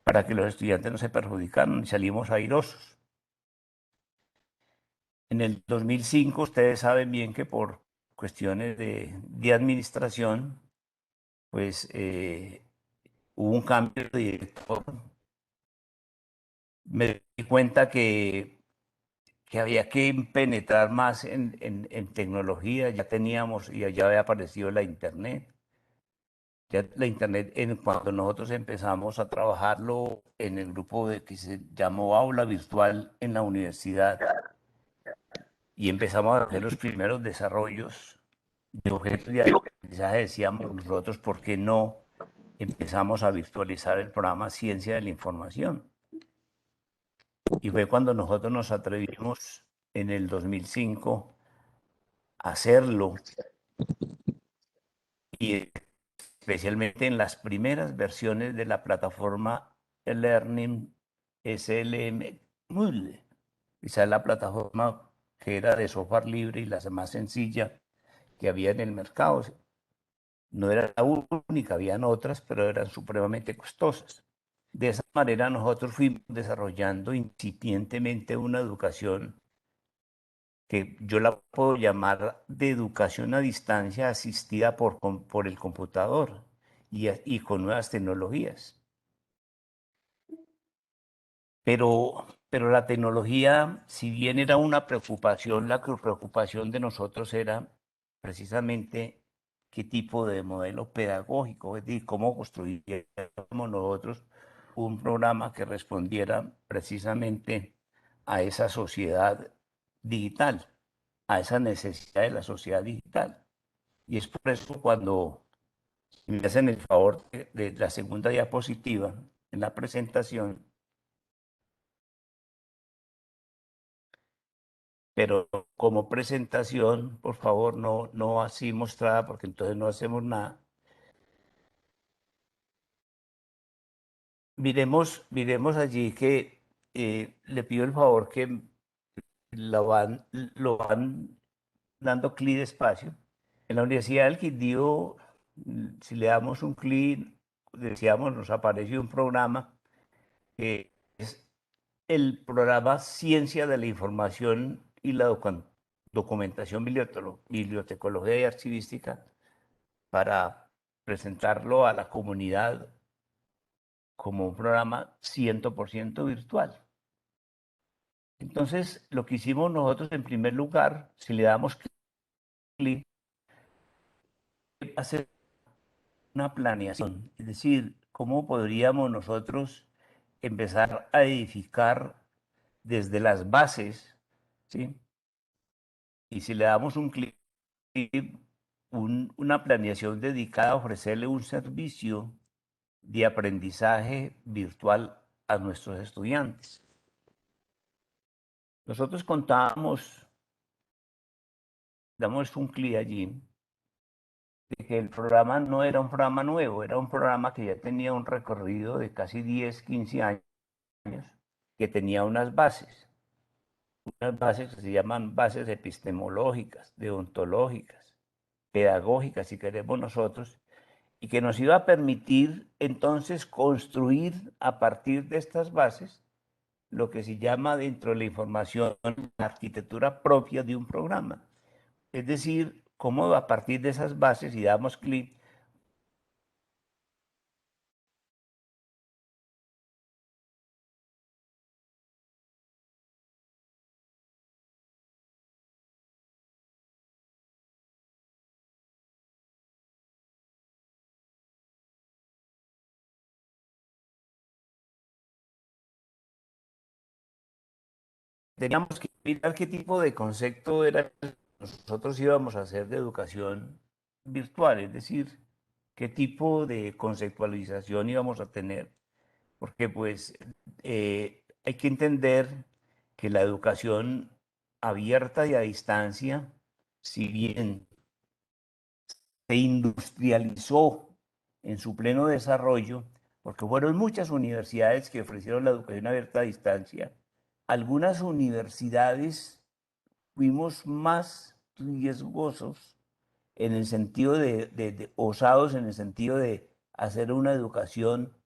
para que los estudiantes no se perjudicaran y salimos airosos. En el 2005, ustedes saben bien que por cuestiones de administración, pues hubo un cambio de director. Me di cuenta que había que penetrar más en tecnología. Ya teníamos, y ya había aparecido la Internet. Ya la Internet, cuando nosotros empezamos a trabajarlo en el grupo que se llamó Aula Virtual en la universidad, y empezamos a hacer los primeros desarrollos de objetos de aprendizaje, decíamos nosotros, ¿por qué no empezamos a virtualizar el programa Ciencia de la Información? Y fue cuando nosotros nos atrevimos en el 2005 a hacerlo, y especialmente en las primeras versiones de la plataforma Learning SLM Moodle. Esa es la plataforma que era de software libre y la más sencilla que había en el mercado. No era la única, habían otras, pero eran supremamente costosas. De esa manera nosotros fuimos desarrollando incipientemente una educación que yo la puedo llamar de educación a distancia asistida por el computador y con nuevas tecnologías. Pero la tecnología, si bien era una preocupación, la preocupación de nosotros era precisamente qué tipo de modelo pedagógico, es decir, cómo construíamos nosotros un programa que respondiera precisamente a esa sociedad digital, a esa necesidad de la sociedad digital. Y es por eso cuando me hacen el favor de la segunda diapositiva en la presentación, pero como presentación, por favor, no así mostrada, porque entonces no hacemos nada. Miremos allí que le pido el favor que lo van dando clic despacio. En la Universidad del Quindío, si le damos un clic, decíamos, nos aparece un programa que es el programa Ciencia de la Información y la Documentación Bibliotecología y Archivística, para presentarlo a la comunidad como un programa 100% virtual. Entonces, lo que hicimos nosotros en primer lugar, si le damos clic, hacer una planeación, es decir, cómo podríamos nosotros empezar a edificar desde las bases, ¿sí? Y si le damos un clic, una planeación dedicada a ofrecerle un servicio de aprendizaje virtual a nuestros estudiantes. Nosotros contábamos, damos un clic allí, de que el programa no era un programa nuevo, era un programa que ya tenía un recorrido de casi 10, 15 años, que tenía unas bases que se llaman bases epistemológicas, deontológicas, pedagógicas, si queremos nosotros, y que nos iba a permitir entonces construir a partir de estas bases lo que se llama dentro de la información la arquitectura propia de un programa. Es decir, cómo a partir de esas bases, y damos clic, teníamos que mirar qué tipo de concepto era el que nosotros íbamos a hacer de educación virtual, es decir, qué tipo de conceptualización íbamos a tener, porque pues hay que entender que la educación abierta y a distancia, si bien se industrializó en su pleno desarrollo, porque fueron muchas universidades que ofrecieron la educación abierta a distancia. Algunas universidades fuimos más riesgosos en el sentido de osados, en el sentido de hacer una educación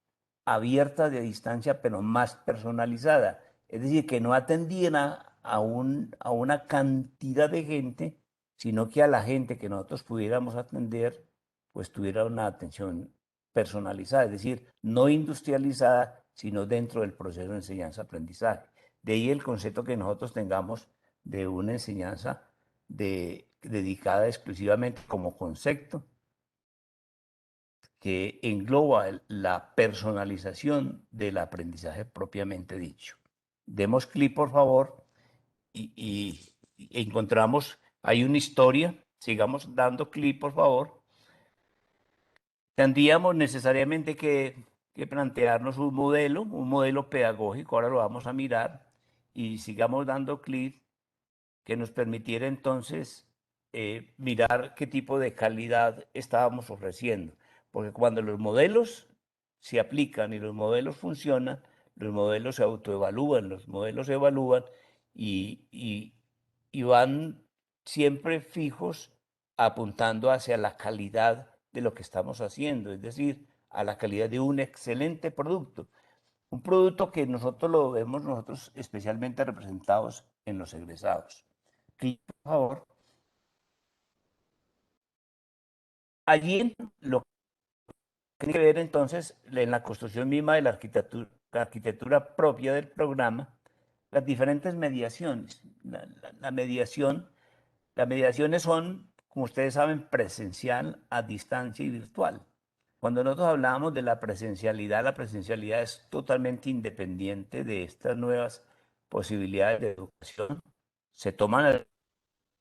abierta de distancia, pero más personalizada. Es decir, que no atendiera a una cantidad de gente, sino que a la gente que nosotros pudiéramos atender, pues tuviera una atención personalizada, es decir, no industrializada, sino dentro del proceso de enseñanza-aprendizaje. De ahí el concepto que nosotros tengamos de una enseñanza dedicada exclusivamente como concepto que engloba la personalización del aprendizaje propiamente dicho. Demos clic, por favor, y encontramos, hay una historia, sigamos dando clic, por favor. Tendríamos necesariamente que plantearnos un modelo pedagógico, ahora lo vamos a mirar, y sigamos dando clic que nos permitiera entonces mirar qué tipo de calidad estábamos ofreciendo. Porque cuando los modelos se aplican y los modelos funcionan, los modelos se autoevalúan, los modelos se evalúan y van siempre fijos apuntando hacia la calidad de lo que estamos haciendo, es decir, a la calidad de un excelente producto. Un producto que nosotros lo vemos nosotros especialmente representados en los egresados. Clic, por favor. Allí lo que tiene que ver entonces en la construcción misma de la arquitectura propia del programa, las diferentes mediaciones. Las mediaciones son, como ustedes saben, presencial, a distancia y virtual. Cuando nosotros hablamos de la presencialidad es totalmente independiente de estas nuevas posibilidades de educación. Se toman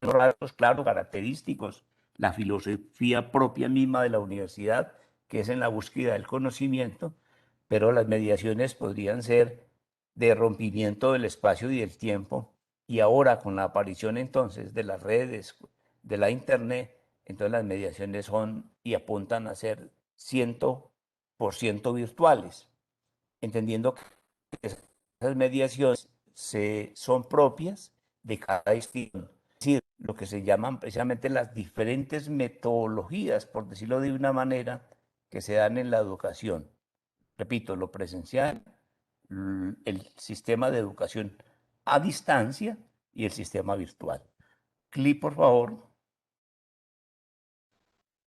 los rasgos, claro, característicos, la filosofía propia misma de la universidad, que es en la búsqueda del conocimiento, pero las mediaciones podrían ser de rompimiento del espacio y del tiempo, y ahora con la aparición entonces de las redes, de la internet, entonces las mediaciones son y apuntan a ser 100% virtuales, entendiendo que esas mediaciones son propias de cada institución. Es decir, lo que se llaman precisamente las diferentes metodologías, por decirlo de una manera, que se dan en la educación. Repito, lo presencial, el sistema de educación a distancia y el sistema virtual. Clic, por favor.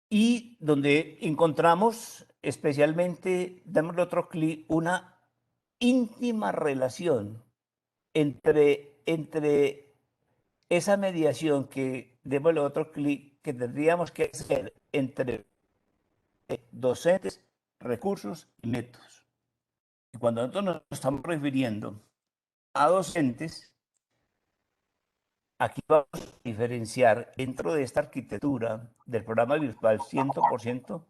Y donde encontramos especialmente, démosle otro clic, una íntima relación entre esa mediación que, démosle otro clic, que tendríamos que hacer entre docentes, recursos y métodos. Y cuando nosotros nos estamos refiriendo a docentes, aquí vamos a diferenciar dentro de esta arquitectura del programa virtual 100%,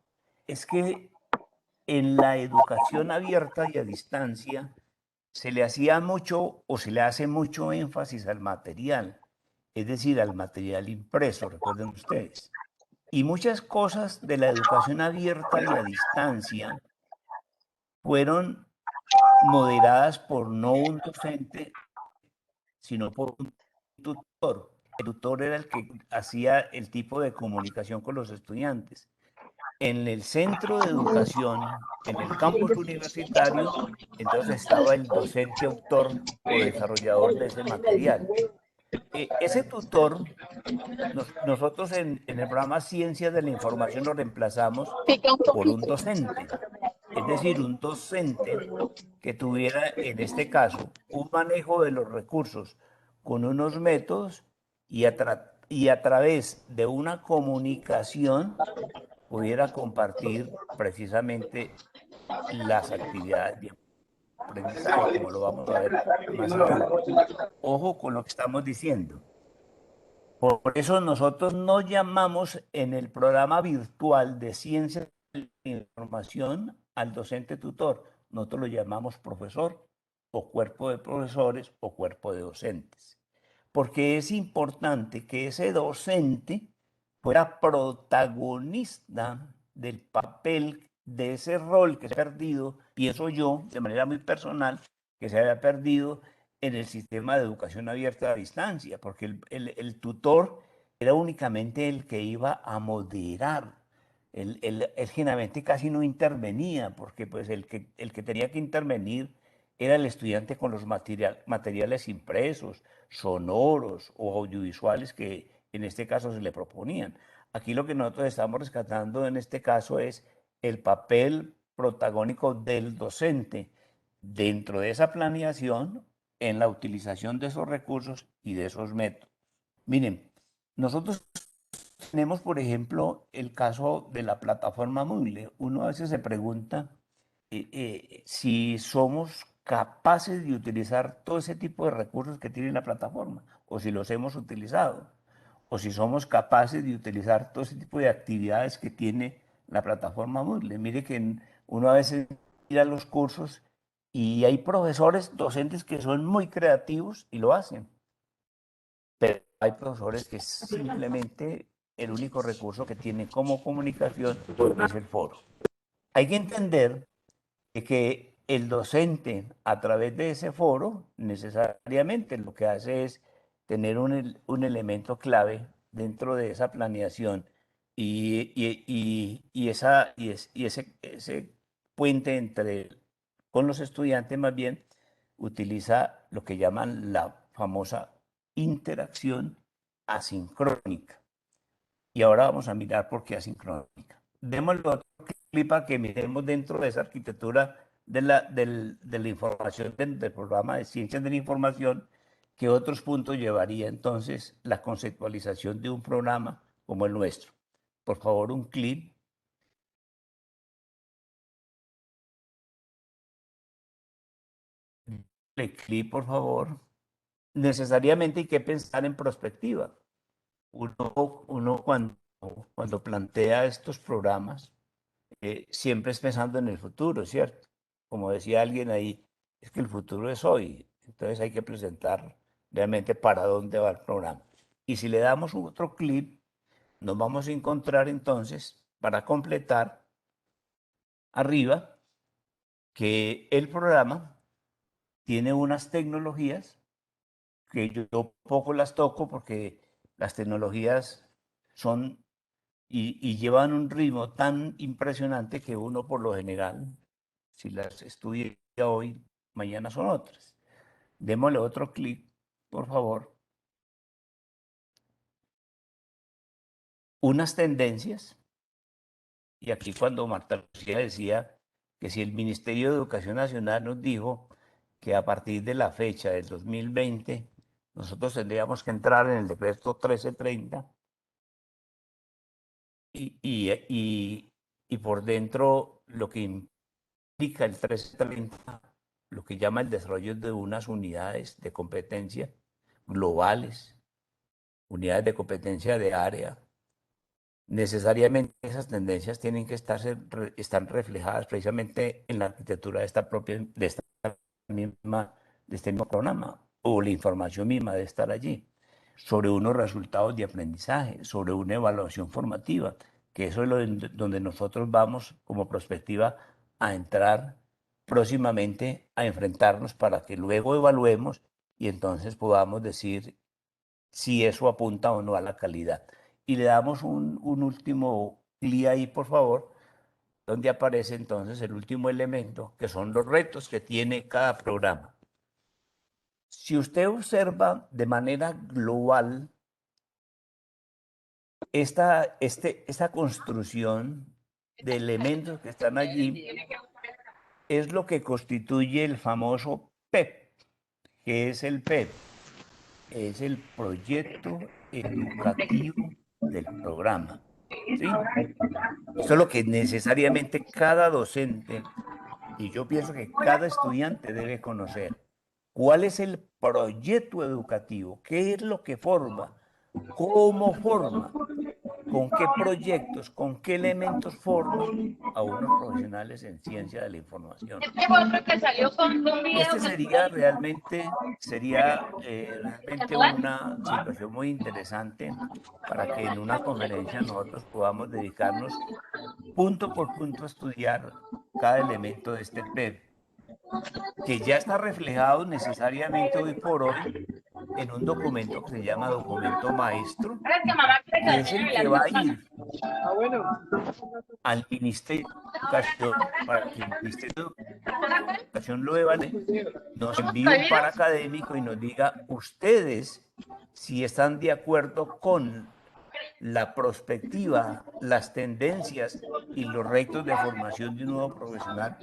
es que en la educación abierta y a distancia se le hacía mucho o se le hace mucho énfasis al material, es decir, al material impreso, recuerden ustedes. Y muchas cosas de la educación abierta y a distancia fueron moderadas por no un docente, sino por un tutor. El tutor era el que hacía el tipo de comunicación con los estudiantes. En el centro de educación, en el campus universitario, entonces estaba el docente autor o desarrollador de ese material. Ese tutor, nosotros en el programa Ciencias de la Información lo reemplazamos Pica un por un poquito. docente, es decir, un docente que tuviera, en este caso, un manejo de los recursos con unos métodos y a través de una comunicación pudiera compartir precisamente las actividades de aprendizaje, como lo vamos a ver más adelante. Ojo con lo que estamos diciendo. Por eso nosotros no llamamos en el programa virtual de ciencias de la información al docente tutor. Nosotros lo llamamos profesor o cuerpo de profesores o cuerpo de docentes. Porque es importante que ese docente fuera protagonista del papel, de ese rol que se ha perdido, pienso yo, de manera muy personal, que se había perdido en el sistema de educación abierta a distancia, porque el tutor era únicamente el que iba a moderar, él generalmente casi no intervenía, porque pues el que tenía que intervenir era el estudiante con los materiales impresos, sonoros o audiovisuales que en este caso se le proponían. Aquí lo que nosotros estamos rescatando en este caso es el papel protagónico del docente dentro de esa planeación en la utilización de esos recursos y de esos métodos. Miren, nosotros tenemos, por ejemplo, el caso de la plataforma Moodle. Uno a veces se pregunta si somos capaces de utilizar todo ese tipo de recursos que tiene la plataforma, o si los hemos utilizado, o si somos capaces de utilizar todo ese tipo de actividades que tiene la plataforma Moodle. Mire que uno a veces mira los cursos y hay profesores, docentes que son muy creativos y lo hacen, pero hay profesores que simplemente el único recurso que tienen como comunicación es el foro. Hay que entender que el docente a través de ese foro necesariamente lo que hace es tener un elemento clave dentro de esa planeación y ese puente con los estudiantes más bien utiliza lo que llaman la famosa interacción asincrónica. Y ahora vamos a mirar por qué asincrónica. Démosle otro clip para que miremos dentro de esa arquitectura de la información del programa de ciencias de la información, que otros puntos llevaría entonces la conceptualización de un programa como el nuestro. Por favor, un clip. El clip, por favor. Necesariamente hay que pensar en perspectiva. Uno cuando plantea estos programas, siempre es pensando en el futuro, ¿cierto? Como decía alguien ahí, es que el futuro es hoy, entonces hay que presentar realmente para dónde va el programa. Y si le damos otro clip, nos vamos a encontrar entonces, para completar, arriba, que el programa tiene unas tecnologías que yo poco las toco porque las tecnologías son y llevan un ritmo tan impresionante que uno por lo general, si las estudia hoy, mañana son otras. Démosle otro clic, por favor. Unas tendencias, y aquí cuando Marta Lucía decía que si el Ministerio de Educación Nacional nos dijo que a partir de la fecha del 2020 nosotros tendríamos que entrar en el decreto 1330 y por dentro lo que implica el 1330, lo que llama el desarrollo de unas unidades de competencia globales, unidades de competencia de área. Necesariamente esas tendencias tienen que están reflejadas precisamente en la arquitectura de este mismo programa, o la información misma de estar allí, sobre unos resultados de aprendizaje, sobre una evaluación formativa, que eso es donde nosotros vamos como perspectiva a entrar próximamente a enfrentarnos para que luego evaluemos y entonces podamos decir si eso apunta o no a la calidad. Y le damos un último clic ahí, por favor, donde aparece entonces el último elemento, que son los retos que tiene cada programa. Si usted observa de manera global esta construcción de elementos que están allí, es lo que constituye el famoso PEP. ¿Qué es el PEP? Es el proyecto educativo del programa. ¿Sí? Esto es lo que necesariamente cada docente, y yo pienso que cada estudiante debe conocer. ¿Cuál es el proyecto educativo? ¿Qué es lo que forma? ¿Cómo forma? ¿Con qué proyectos, con qué elementos forma a unos profesionales en ciencia de la información? Este sería realmente una situación muy interesante para que en una conferencia nosotros podamos dedicarnos punto por punto a estudiar cada elemento de este PEP. que ya está reflejado necesariamente hoy por hoy en un documento que se llama documento maestro, que es el que va a ir al Ministerio de Educación para que el Ministerio de Educación lo evalúe, nos envíe un par académico y nos diga ustedes si están de acuerdo con la perspectiva, las tendencias y los retos de formación de un nuevo profesional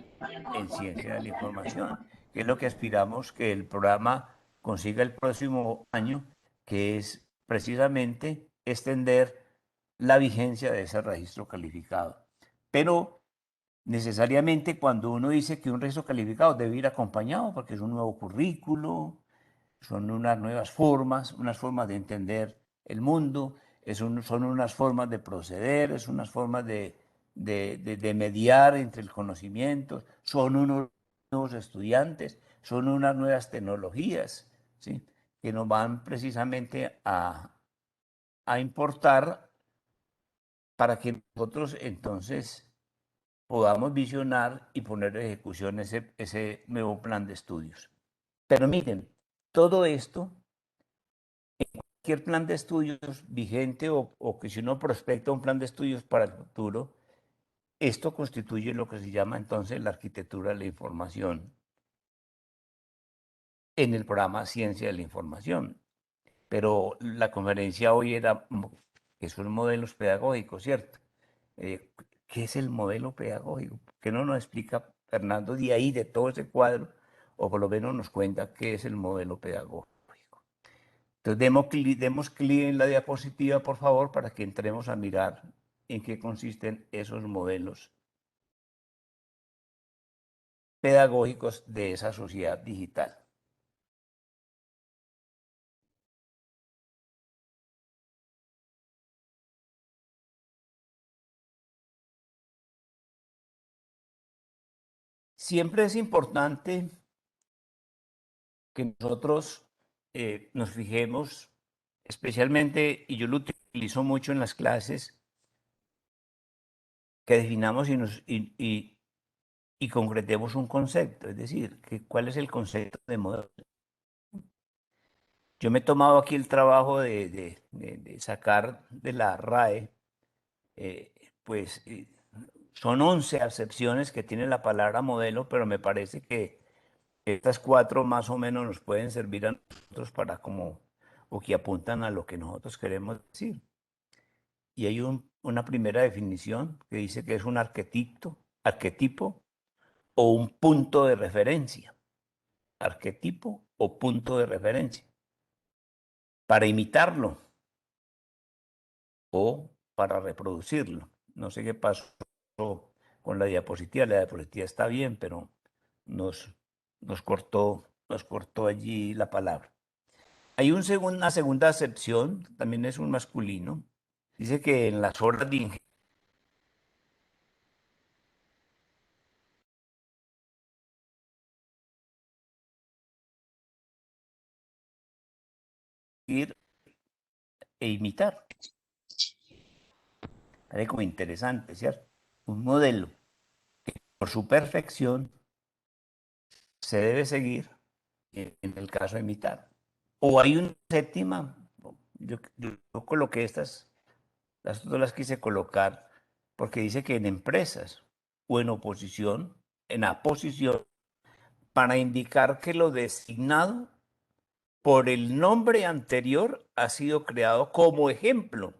en ciencia de la información, que es lo que aspiramos que el programa consiga el próximo año, que es precisamente extender la vigencia de ese registro calificado. Pero necesariamente cuando uno dice que un registro calificado debe ir acompañado porque es un nuevo currículo, son unas formas de entender el mundo, son unas formas de proceder, es unas formas de mediar entre el conocimiento, son unos nuevos estudiantes, son unas nuevas tecnologías, ¿sí? Que nos van precisamente a importar para que nosotros entonces podamos visionar y poner en ejecución ese nuevo plan de estudios. Pero miren, todo esto, cualquier plan de estudios vigente o que si uno prospecta un plan de estudios para el futuro, esto constituye lo que se llama entonces la arquitectura de la información en el programa Ciencia de la Información. Pero la conferencia hoy era que son modelos pedagógicos, ¿cierto? Eh, ¿Qué es el modelo pedagógico? ¿Qué no nos explica Fernando de ahí, de todo ese cuadro, o por lo menos nos cuenta qué es el modelo pedagógico? Entonces, demos clic en la diapositiva, por favor, para que entremos a mirar en qué consisten esos modelos pedagógicos de esa sociedad digital. Siempre es importante que nosotros nos fijemos, especialmente, y yo lo utilizo mucho en las clases, que definamos y concretemos un concepto, es decir, cuál es el concepto de modelo. Yo me he tomado aquí el trabajo de sacar de la RAE, eh, pues son 11 acepciones que tiene la palabra modelo, pero me parece que estas cuatro más o menos nos pueden servir a nosotros para como, o que apuntan a lo que nosotros queremos decir. Y hay una primera definición que dice que es un arquetipo o un punto de referencia. Arquetipo o punto de referencia. Para imitarlo o para reproducirlo. No sé qué pasó con la diapositiva. La diapositiva está bien, pero nos, nos cortó allí la palabra. Hay una segunda acepción, también es un masculino. Dice que en las horas de ingerir e imitar. Parece como interesante, ¿cierto? Un modelo por su perfección se debe seguir en el caso de imitar. O hay una séptima, yo coloqué las otras las quise colocar porque dice que en empresas o en oposición, en aposición, para indicar que lo designado por el nombre anterior ha sido creado como ejemplo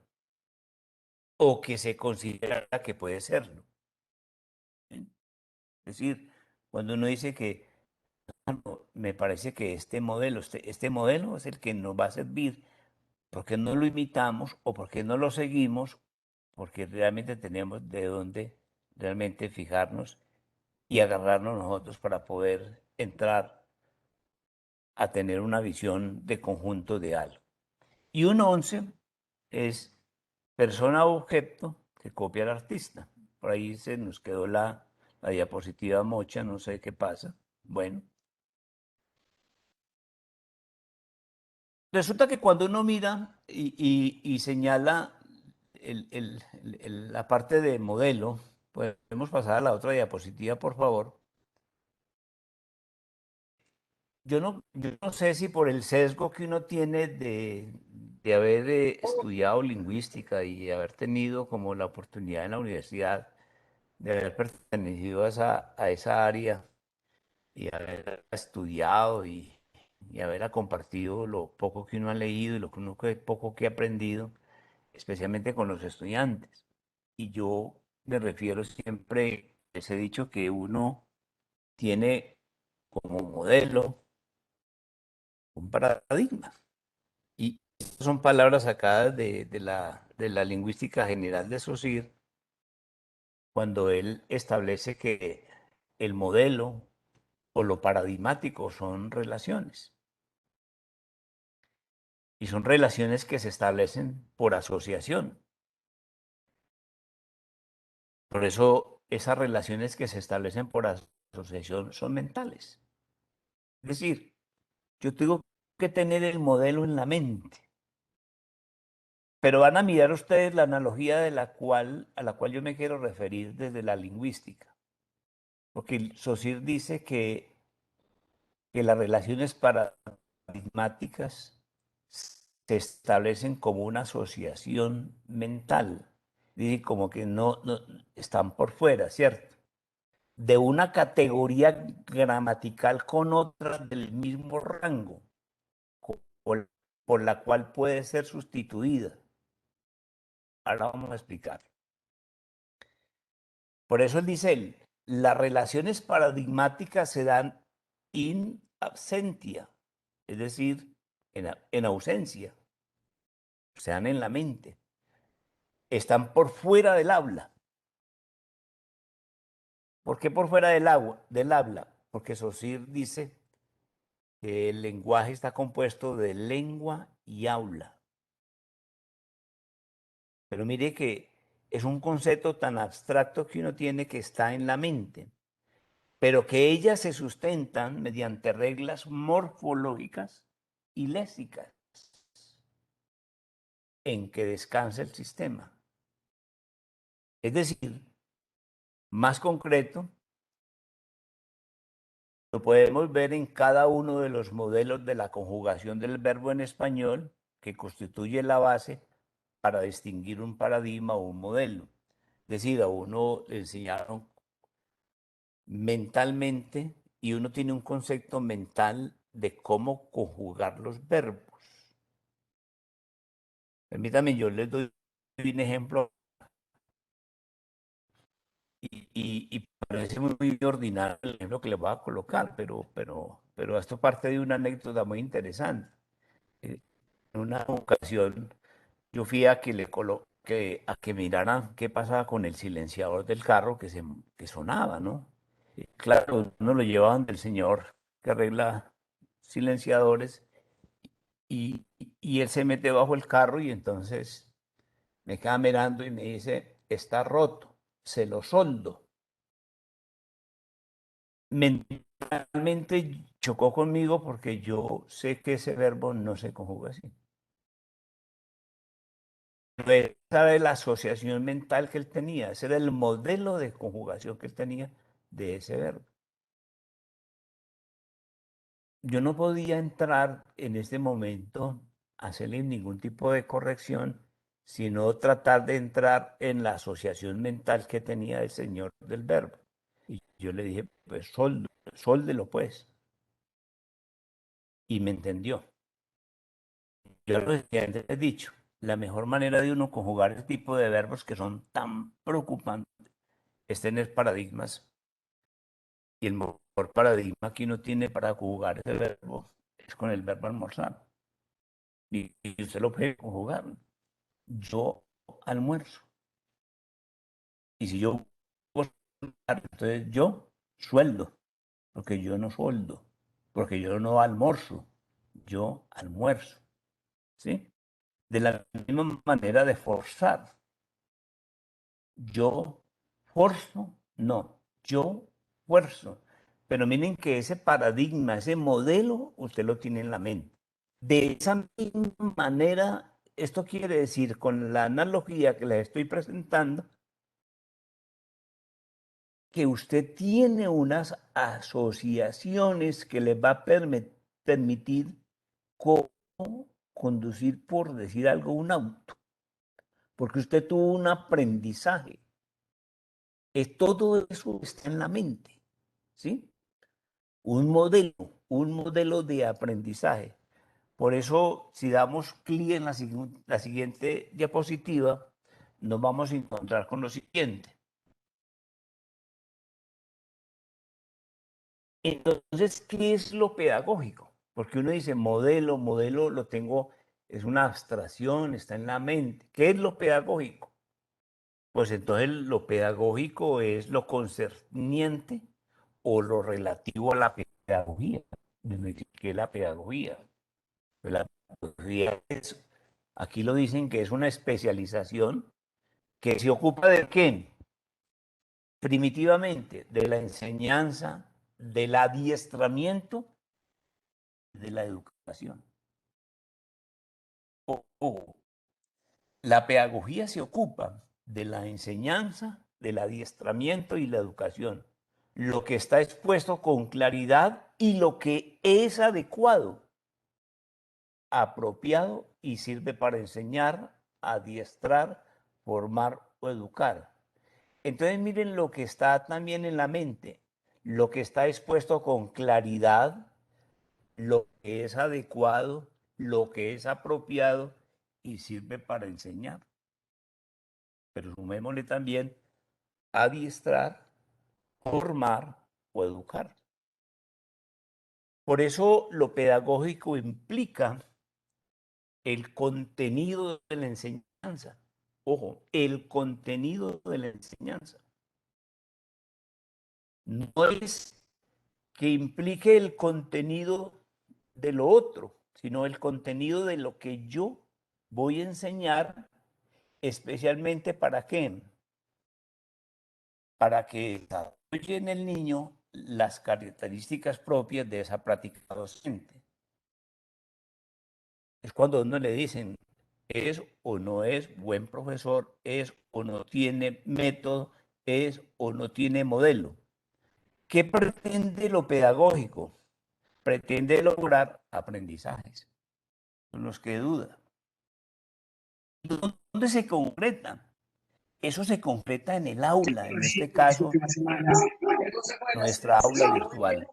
o que se considera que puede serlo. ¿Sí? Es decir, cuando uno dice que me parece que este modelo es el que nos va a servir, porque no lo imitamos o porque no lo seguimos, porque realmente tenemos de dónde realmente fijarnos y agarrarnos nosotros para poder entrar a tener una visión de conjunto de algo. Y un 11 es persona o objeto que copia al artista. Por ahí se nos quedó la diapositiva mocha, no sé qué pasa. Bueno, resulta que cuando uno mira y señala la parte de modelo, podemos pasar a la otra diapositiva, por favor. yo no sé si por el sesgo que uno tiene de haber estudiado lingüística y haber tenido como la oportunidad en la universidad de haber pertenecido a esa área y haber estudiado y haber compartido lo poco que uno ha leído y lo que poco que ha aprendido, especialmente con los estudiantes. Y yo me refiero siempre, les he dicho que uno tiene como modelo un paradigma. Y estas son palabras sacadas de la lingüística general de Saussure, cuando él establece que el modelo o lo paradigmático son relaciones. Y son relaciones que se establecen por asociación. Por eso esas relaciones que se establecen por asociación son mentales. Es decir, yo tengo que tener el modelo en la mente. Pero van a mirar ustedes la analogía a la cual yo me quiero referir desde la lingüística. Porque Saussure dice que las relaciones paradigmáticas se establecen como una asociación mental. Dice como que no están por fuera, ¿cierto? De una categoría gramatical con otra del mismo rango, por, por la cual puede ser sustituida. Ahora vamos a explicar. Por eso él dice, las relaciones paradigmáticas se dan in absentia, es decir, en ausencia, se dan en la mente, están por fuera del habla. ¿Por qué por fuera del habla? Porque Saussure dice que el lenguaje está compuesto de lengua y aula. Pero mire que es un concepto tan abstracto que uno tiene que está en la mente, pero que ellas se sustentan mediante reglas morfológicas y léxicas en que descansa el sistema. Es decir, más concreto, lo podemos ver en cada uno de los modelos de la conjugación del verbo en español que constituye la base para distinguir un paradigma o un modelo. Es decir, a uno le enseñaron mentalmente y uno tiene un concepto mental de cómo conjugar los verbos. Permítame, yo les doy un ejemplo y parece muy ordinario el ejemplo que les voy a colocar, pero esto parte de una anécdota muy interesante. En una ocasión yo fui a que a que miraran qué pasaba con el silenciador del carro que sonaba, ¿no? Y claro, no lo llevaban del señor que arregla silenciadores y él se mete bajo el carro y entonces me queda mirando y me dice, está roto, se lo soldo. Mentalmente chocó conmigo porque yo sé que ese verbo no se conjuga así. Pero él sabe la asociación mental que él tenía, ese era el modelo de conjugación que él tenía de ese verbo. Yo no podía entrar en este momento a hacerle ningún tipo de corrección, sino tratar de entrar en la asociación mental que tenía el señor del verbo. Y yo le dije, pues sóldelo pues. Y me entendió. Yo lo decía antes he dicho, la mejor manera de uno conjugar este tipo de verbos que son tan preocupantes es tener paradigmas. Y el mejor paradigma que uno tiene para conjugar ese verbo es con el verbo almorzar. Y usted lo puede conjugar. Yo almuerzo. Y si yo, entonces yo sueldo, porque yo no sueldo, porque yo no almuerzo, yo almuerzo. ¿Sí? De la misma manera de forzar. Yo forzo, no, yo fuerzo. Pero miren que ese paradigma, ese modelo, usted lo tiene en la mente. De esa misma manera, esto quiere decir, con la analogía que les estoy presentando, que usted tiene unas asociaciones que le va a permitir cómo conducir, por decir algo, un auto, porque usted tuvo un aprendizaje. Todo eso está en la mente, ¿sí? Un modelo de aprendizaje. Por eso, si damos clic en la siguiente diapositiva, nos vamos a encontrar con lo siguiente. Entonces, ¿qué es lo pedagógico? Porque uno dice modelo lo tengo, es una abstracción, está en la mente. ¿Qué es lo pedagógico? Pues entonces lo pedagógico es lo concerniente o lo relativo a la pedagogía. ¿Qué es la pedagogía? Pues la pedagogía es, aquí lo dicen que es una especialización que se ocupa de qué? Primitivamente, de la enseñanza, del adiestramiento, de la educación. Ojo, la pedagogía se ocupa de la enseñanza, del adiestramiento y la educación. Lo que está expuesto con claridad y lo que es adecuado, apropiado y sirve para enseñar, adiestrar, formar o educar. Entonces miren lo que está también en la mente, lo que está expuesto con claridad, lo que es adecuado, lo que es apropiado y sirve para enseñar. Pero sumémosle también adiestrar, formar o educar. Por eso lo pedagógico implica el contenido de la enseñanza. Ojo, el contenido de la enseñanza. No es que implique el contenido de lo otro, sino el contenido de lo que yo voy a enseñar, especialmente para qué, para que desarrolle en el niño las características propias de esa práctica docente. Es cuando uno le dicen, es o no es buen profesor, es o no tiene método, es o no tiene modelo. ¿Qué pretende lo pedagógico? Pretende lograr aprendizajes, son los que duda. ¿Dónde se concreta? Eso se concreta en el aula, en este caso, nuestra aula virtual.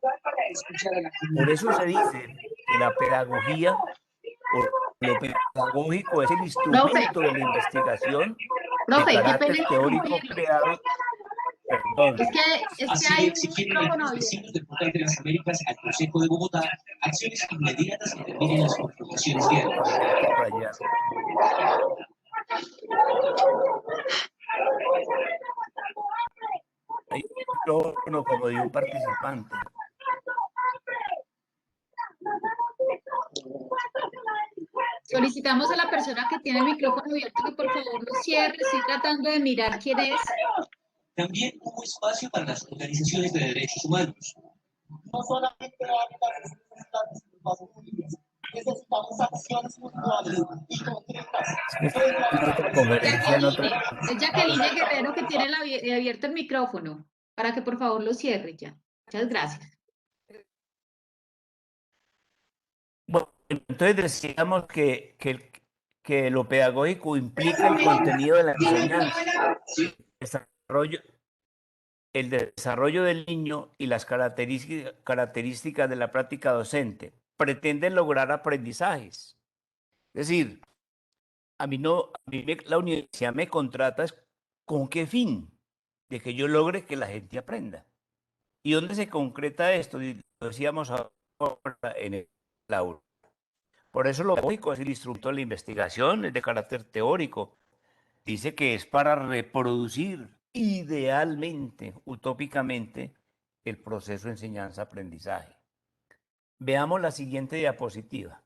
Por eso se dice que la pedagogía o lo pedagógico es el Profe, instrumento de la investigación de profe, qué pena carácter teórico interrumpirlo. creado, perdón, Es que hay un micrófono abierto. Del portal de las Américas al Consejo de Bogotá, acciones inmediatas que terminen las confrontaciones diarias. hay que subrayar. Hay un micrófono como de un participante. Solicitamos a la persona que tiene el micrófono abierto que por favor lo cierre. Estoy tratando de mirar quién es. También hubo espacio para las organizaciones de derechos humanos. No solamente necesitamos acciones puntuales y concretas. Es que está en otra conferencia, en otro. Es Jacqueline Guerrero que tiene abierto el micrófono para que por favor lo cierre ya. Muchas gracias. Bueno, entonces decíamos que lo pedagógico implica el contenido de la enseñanza, desarrollo, el desarrollo del niño y las características de la práctica docente. Pretenden lograr aprendizajes. Es decir, a mí no, la universidad me contrata con qué fin, de que yo logre que la gente aprenda. ¿Y dónde se concreta esto? Lo decíamos ahora en el aula. Por eso lo pedagógico es el instrumento de la investigación, es de carácter teórico. Dice que es para reproducir idealmente, utópicamente, el proceso de enseñanza-aprendizaje. Veamos la siguiente diapositiva.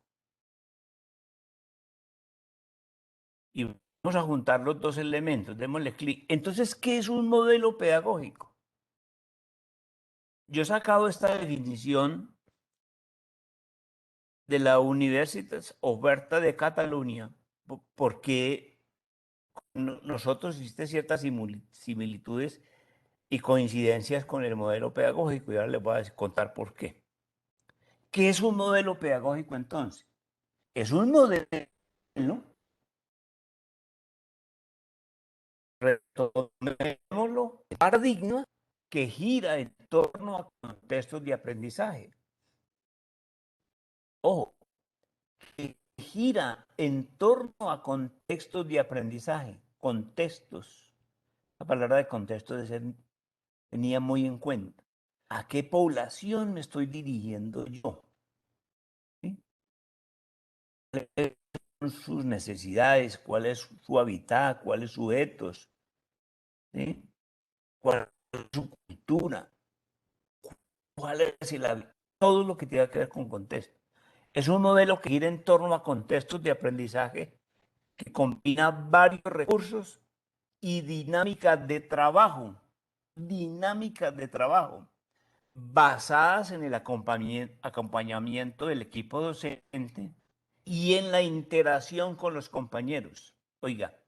Y vamos a juntar los dos elementos. Démosle clic. Entonces, ¿qué es un modelo pedagógico? Yo he sacado esta definición de la Universitat Oberta de Cataluña porque nosotros existen ciertas similitudes y coincidencias con el modelo pedagógico y ahora les voy a contar por qué. ¿Qué es un modelo pedagógico entonces? Es un modelo, retomémoslo, paradigma que gira en torno a contextos de aprendizaje. Ojo, que gira en torno a contextos de aprendizaje, contextos. La palabra de contexto tenía muy en cuenta. ¿A qué población me estoy dirigiendo yo? ¿Sí? ¿Cuáles son sus necesidades? ¿Cuál es su hábitat? ¿Cuáles sus etos? ¿Sí? ¿Cuál es su cultura? ¿Cuál es el hábitat? Todo lo que tiene que ver con contexto. Es un modelo que gira en torno a contextos de aprendizaje que combina varios recursos y dinámicas de trabajo basadas en el acompañamiento del equipo docente y en la interacción con los compañeros. Oiga,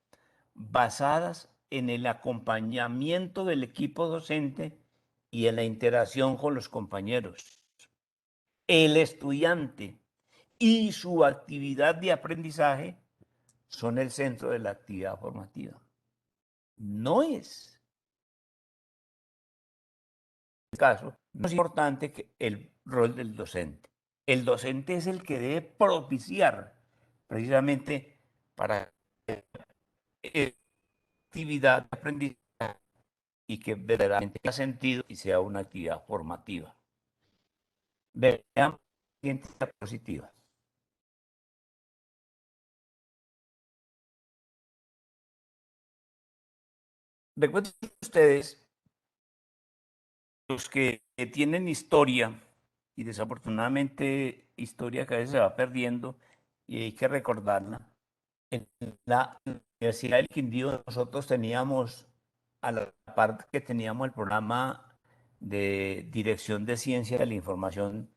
basadas en el acompañamiento del equipo docente y en la interacción con los compañeros. El estudiante y su actividad de aprendizaje son el centro de la actividad formativa. No es el caso, no es importante que el rol del docente. El docente es el que debe propiciar precisamente para que actividad de aprendizaje y que verdaderamente tenga sentido y sea una actividad formativa. Vean la positiva. Recuerden ustedes, los que tienen historia, y desafortunadamente historia que a veces se va perdiendo y hay que recordarla. En la Universidad del Quindío nosotros teníamos, a la parte que teníamos el programa de Dirección de Ciencia de la Información,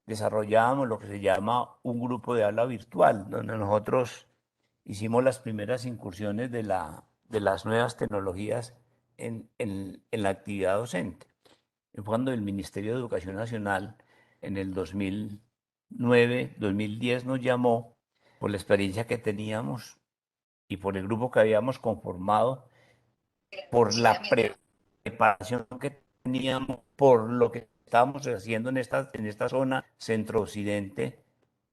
desarrollábamos lo que se llama un grupo de aula virtual, donde nosotros hicimos las primeras incursiones de las nuevas tecnologías en la actividad docente. Fue cuando el Ministerio de Educación Nacional en el 2009, 2010 nos llamó por la experiencia que teníamos y por el grupo que habíamos conformado, por la preparación que teníamos, por lo que estábamos haciendo en esta zona centro-occidente,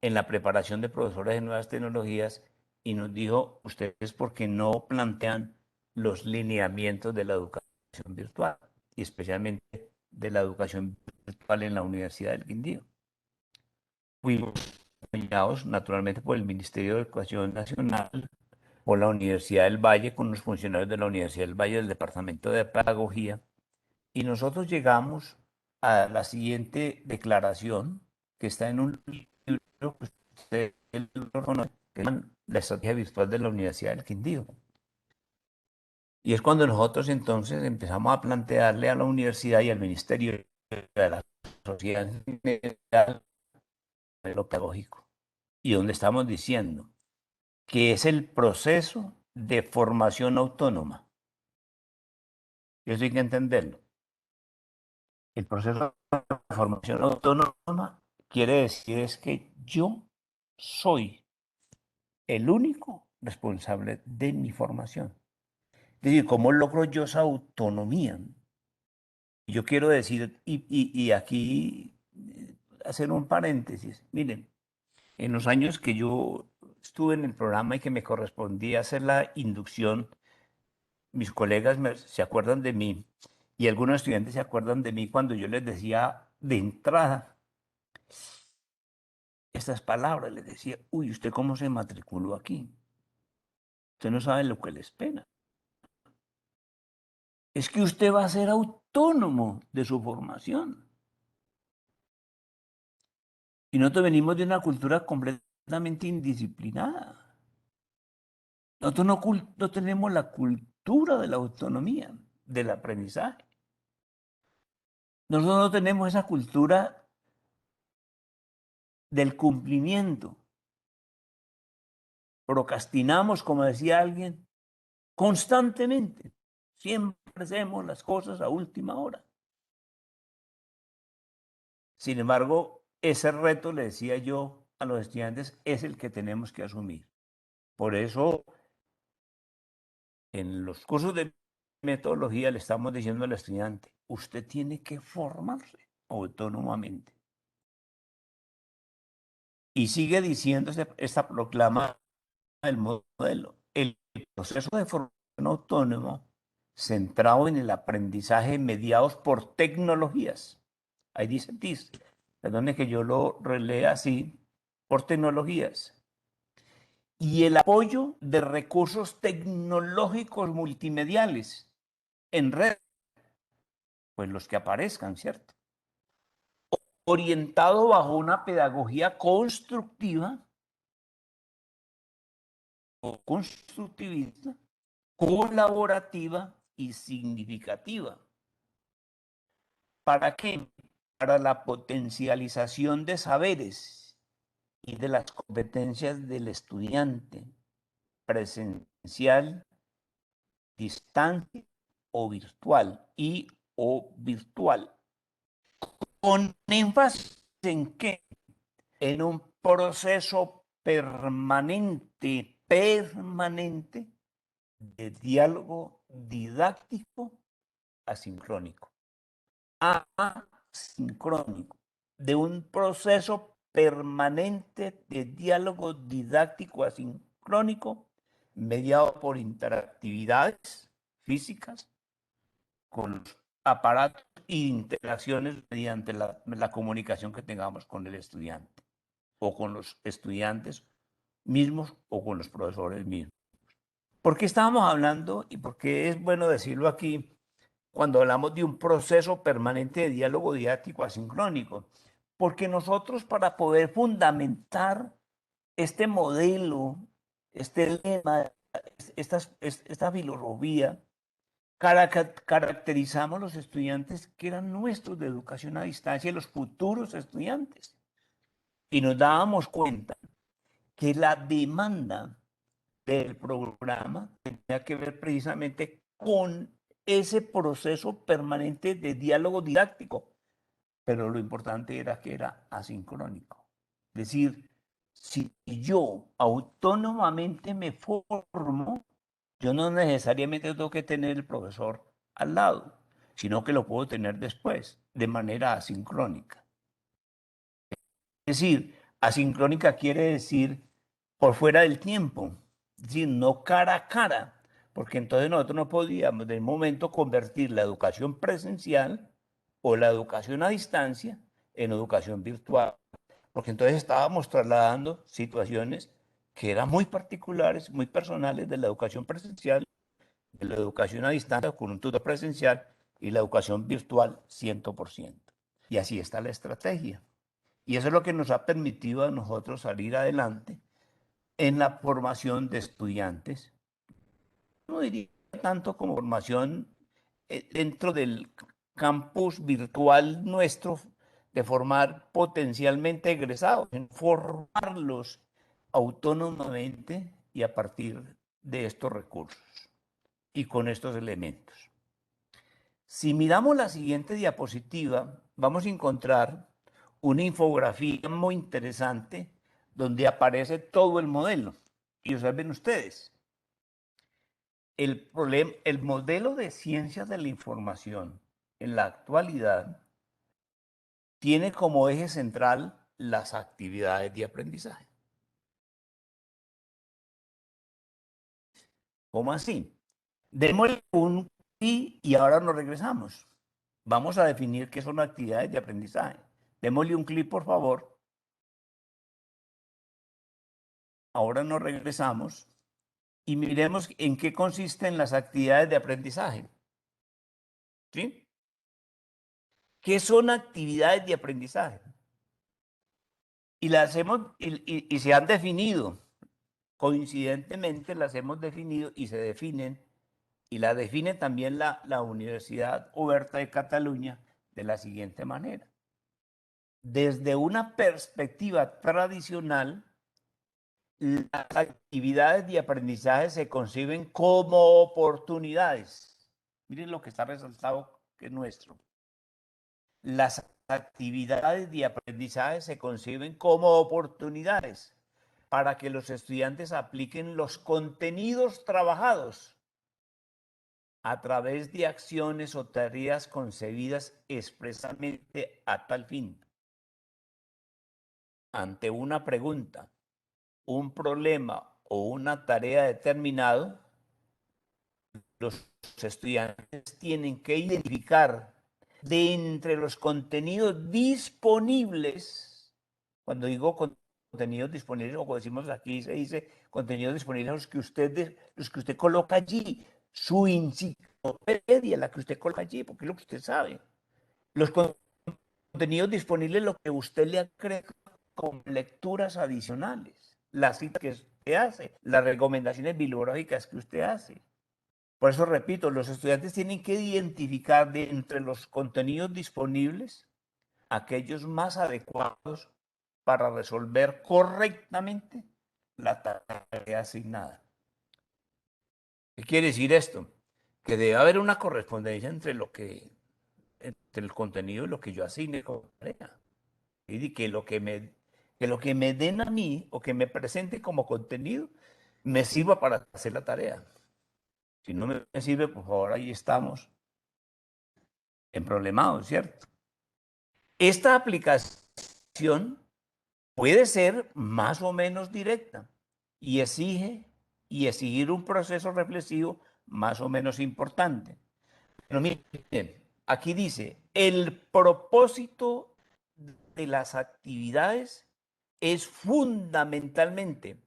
en la preparación de profesores de nuevas tecnologías, y nos dijo, ustedes, ¿por qué no plantean los lineamientos de la educación virtual? Y especialmente de la educación virtual en la Universidad del Quindío. Fuimos acompañados naturalmente por el Ministerio de Educación Nacional, por la Universidad del Valle, con los funcionarios de la Universidad del Valle del Departamento de Pedagogía, y nosotros llegamos a la siguiente declaración, que está en un libro que usted lo conoce, que es la Estrategia Virtual de la Universidad del Quindío. Y es cuando nosotros entonces empezamos a plantearle a la universidad y al Ministerio de la Sociedad en general lo pedagógico. Y donde estamos diciendo que es el proceso de formación autónoma. Eso hay que entenderlo. El proceso de formación autónoma quiere decir es que yo soy el único responsable de mi formación. Es decir, ¿cómo logro yo esa autonomía? Yo quiero decir, y aquí hacer un paréntesis. Miren, en los años que yo estuve en el programa y que me correspondía hacer la inducción, mis colegas se acuerdan de mí y algunos estudiantes se acuerdan de mí cuando yo les decía de entrada estas palabras, les decía, uy, ¿usted cómo se matriculó aquí? Usted no sabe lo que le espera. Es que usted va a ser autónomo de su formación. Y nosotros venimos de una cultura completamente indisciplinada. Nosotros no tenemos la cultura de la autonomía, del aprendizaje. Nosotros no tenemos esa cultura del cumplimiento. Procrastinamos, como decía alguien, constantemente. Siempre hacemos las cosas a última hora. Sin embargo, ese reto, le decía yo a los estudiantes, es el que tenemos que asumir. Por eso, en los cursos de metodología le estamos diciendo al estudiante, usted tiene que formarse autónomamente. Y sigue diciéndose esta proclama del modelo. El proceso de formación autónomo centrado en el aprendizaje mediados por tecnologías. Ahí dice TIS. Perdone que yo lo relea así, por tecnologías. Y el apoyo de recursos tecnológicos multimediales en red, pues los que aparezcan, ¿cierto? Orientado bajo una pedagogía constructiva o constructivista, colaborativa y significativa. ¿Para qué? Para la potencialización de saberes y de las competencias del estudiante, presencial, distancia o virtual con énfasis en qué, en un proceso permanente de diálogo didáctico asincrónico, de un proceso permanente de diálogo didáctico asincrónico mediado por interactividades físicas con los aparatos e interacciones mediante la comunicación que tengamos con el estudiante o con los estudiantes mismos o con los profesores mismos. ¿Por qué estábamos hablando y por qué es bueno decirlo aquí cuando hablamos de un proceso permanente de diálogo didáctico asincrónico? Porque nosotros, para poder fundamentar este modelo, este lema, esta filosofía, caracterizamos los estudiantes que eran nuestros de educación a distancia y los futuros estudiantes. Y nos dábamos cuenta que la demanda del programa tenía que ver precisamente con ese proceso permanente de diálogo didáctico, pero lo importante era que era asincrónico. Es decir, si yo autónomamente me formo, yo no necesariamente tengo que tener el profesor al lado, sino que lo puedo tener después, de manera asincrónica. Es decir, asincrónica quiere decir por fuera del tiempo, es decir, no cara a cara, porque entonces nosotros no podíamos de momento convertir la educación presencial o la educación a distancia en educación virtual, porque entonces estábamos trasladando situaciones que eran muy particulares, muy personales de la educación presencial, de la educación a distancia con un tutor presencial y la educación virtual 100%. Y así está la estrategia. Y eso es lo que nos ha permitido a nosotros salir adelante en la formación de estudiantes. No diría tanto como formación dentro del campus virtual nuestro, de formar potencialmente egresados, en formarlos autónomamente y a partir de estos recursos y con estos elementos. Si miramos la siguiente diapositiva, vamos a encontrar una infografía muy interesante donde aparece todo el modelo. Y observen ustedes, el modelo de ciencias de la información en la actualidad tiene como eje central las actividades de aprendizaje. ¿Cómo así? Démosle un y ahora nos regresamos. Vamos a definir qué son actividades de aprendizaje. Démosle un clic, por favor. Ahora nos regresamos y miremos en qué consisten las actividades de aprendizaje. ¿Sí? ¿Qué son actividades de aprendizaje? Y las hemos, y se han definido, coincidentemente las hemos definido y se definen, y la define también la Universidad Oberta de Cataluña de la siguiente manera. Desde una perspectiva tradicional, las actividades de aprendizaje se conciben como oportunidades. Miren lo que está resaltado que es nuestro. Las actividades de aprendizaje se conciben como oportunidades para que los estudiantes apliquen los contenidos trabajados a través de acciones o tareas concebidas expresamente a tal fin. Ante una pregunta, un problema o una tarea determinado, los estudiantes tienen que identificar de entre los contenidos disponibles, cuando digo contenidos disponibles, o como decimos aquí, se dice contenidos disponibles, los que usted coloca allí, su enciclopedia, la que usted coloca allí, porque es lo que usted sabe. Los contenidos disponibles, lo que usted le agrega con lecturas adicionales, las citas que usted hace, las recomendaciones bibliográficas que usted hace. Por eso repito, los estudiantes tienen que identificar de entre los contenidos disponibles aquellos más adecuados para resolver correctamente la tarea asignada. ¿Qué quiere decir esto? Que debe haber una correspondencia entre el contenido y lo que yo asigne como tarea. Y que lo que me den a mí o que me presente como contenido me sirva para hacer la tarea. Si no me sirve, por favor, ahí estamos en problemados, ¿cierto? Esta aplicación puede ser más o menos directa y exigir un proceso reflexivo más o menos importante. Pero miren, aquí dice, el propósito de las actividades es fundamentalmente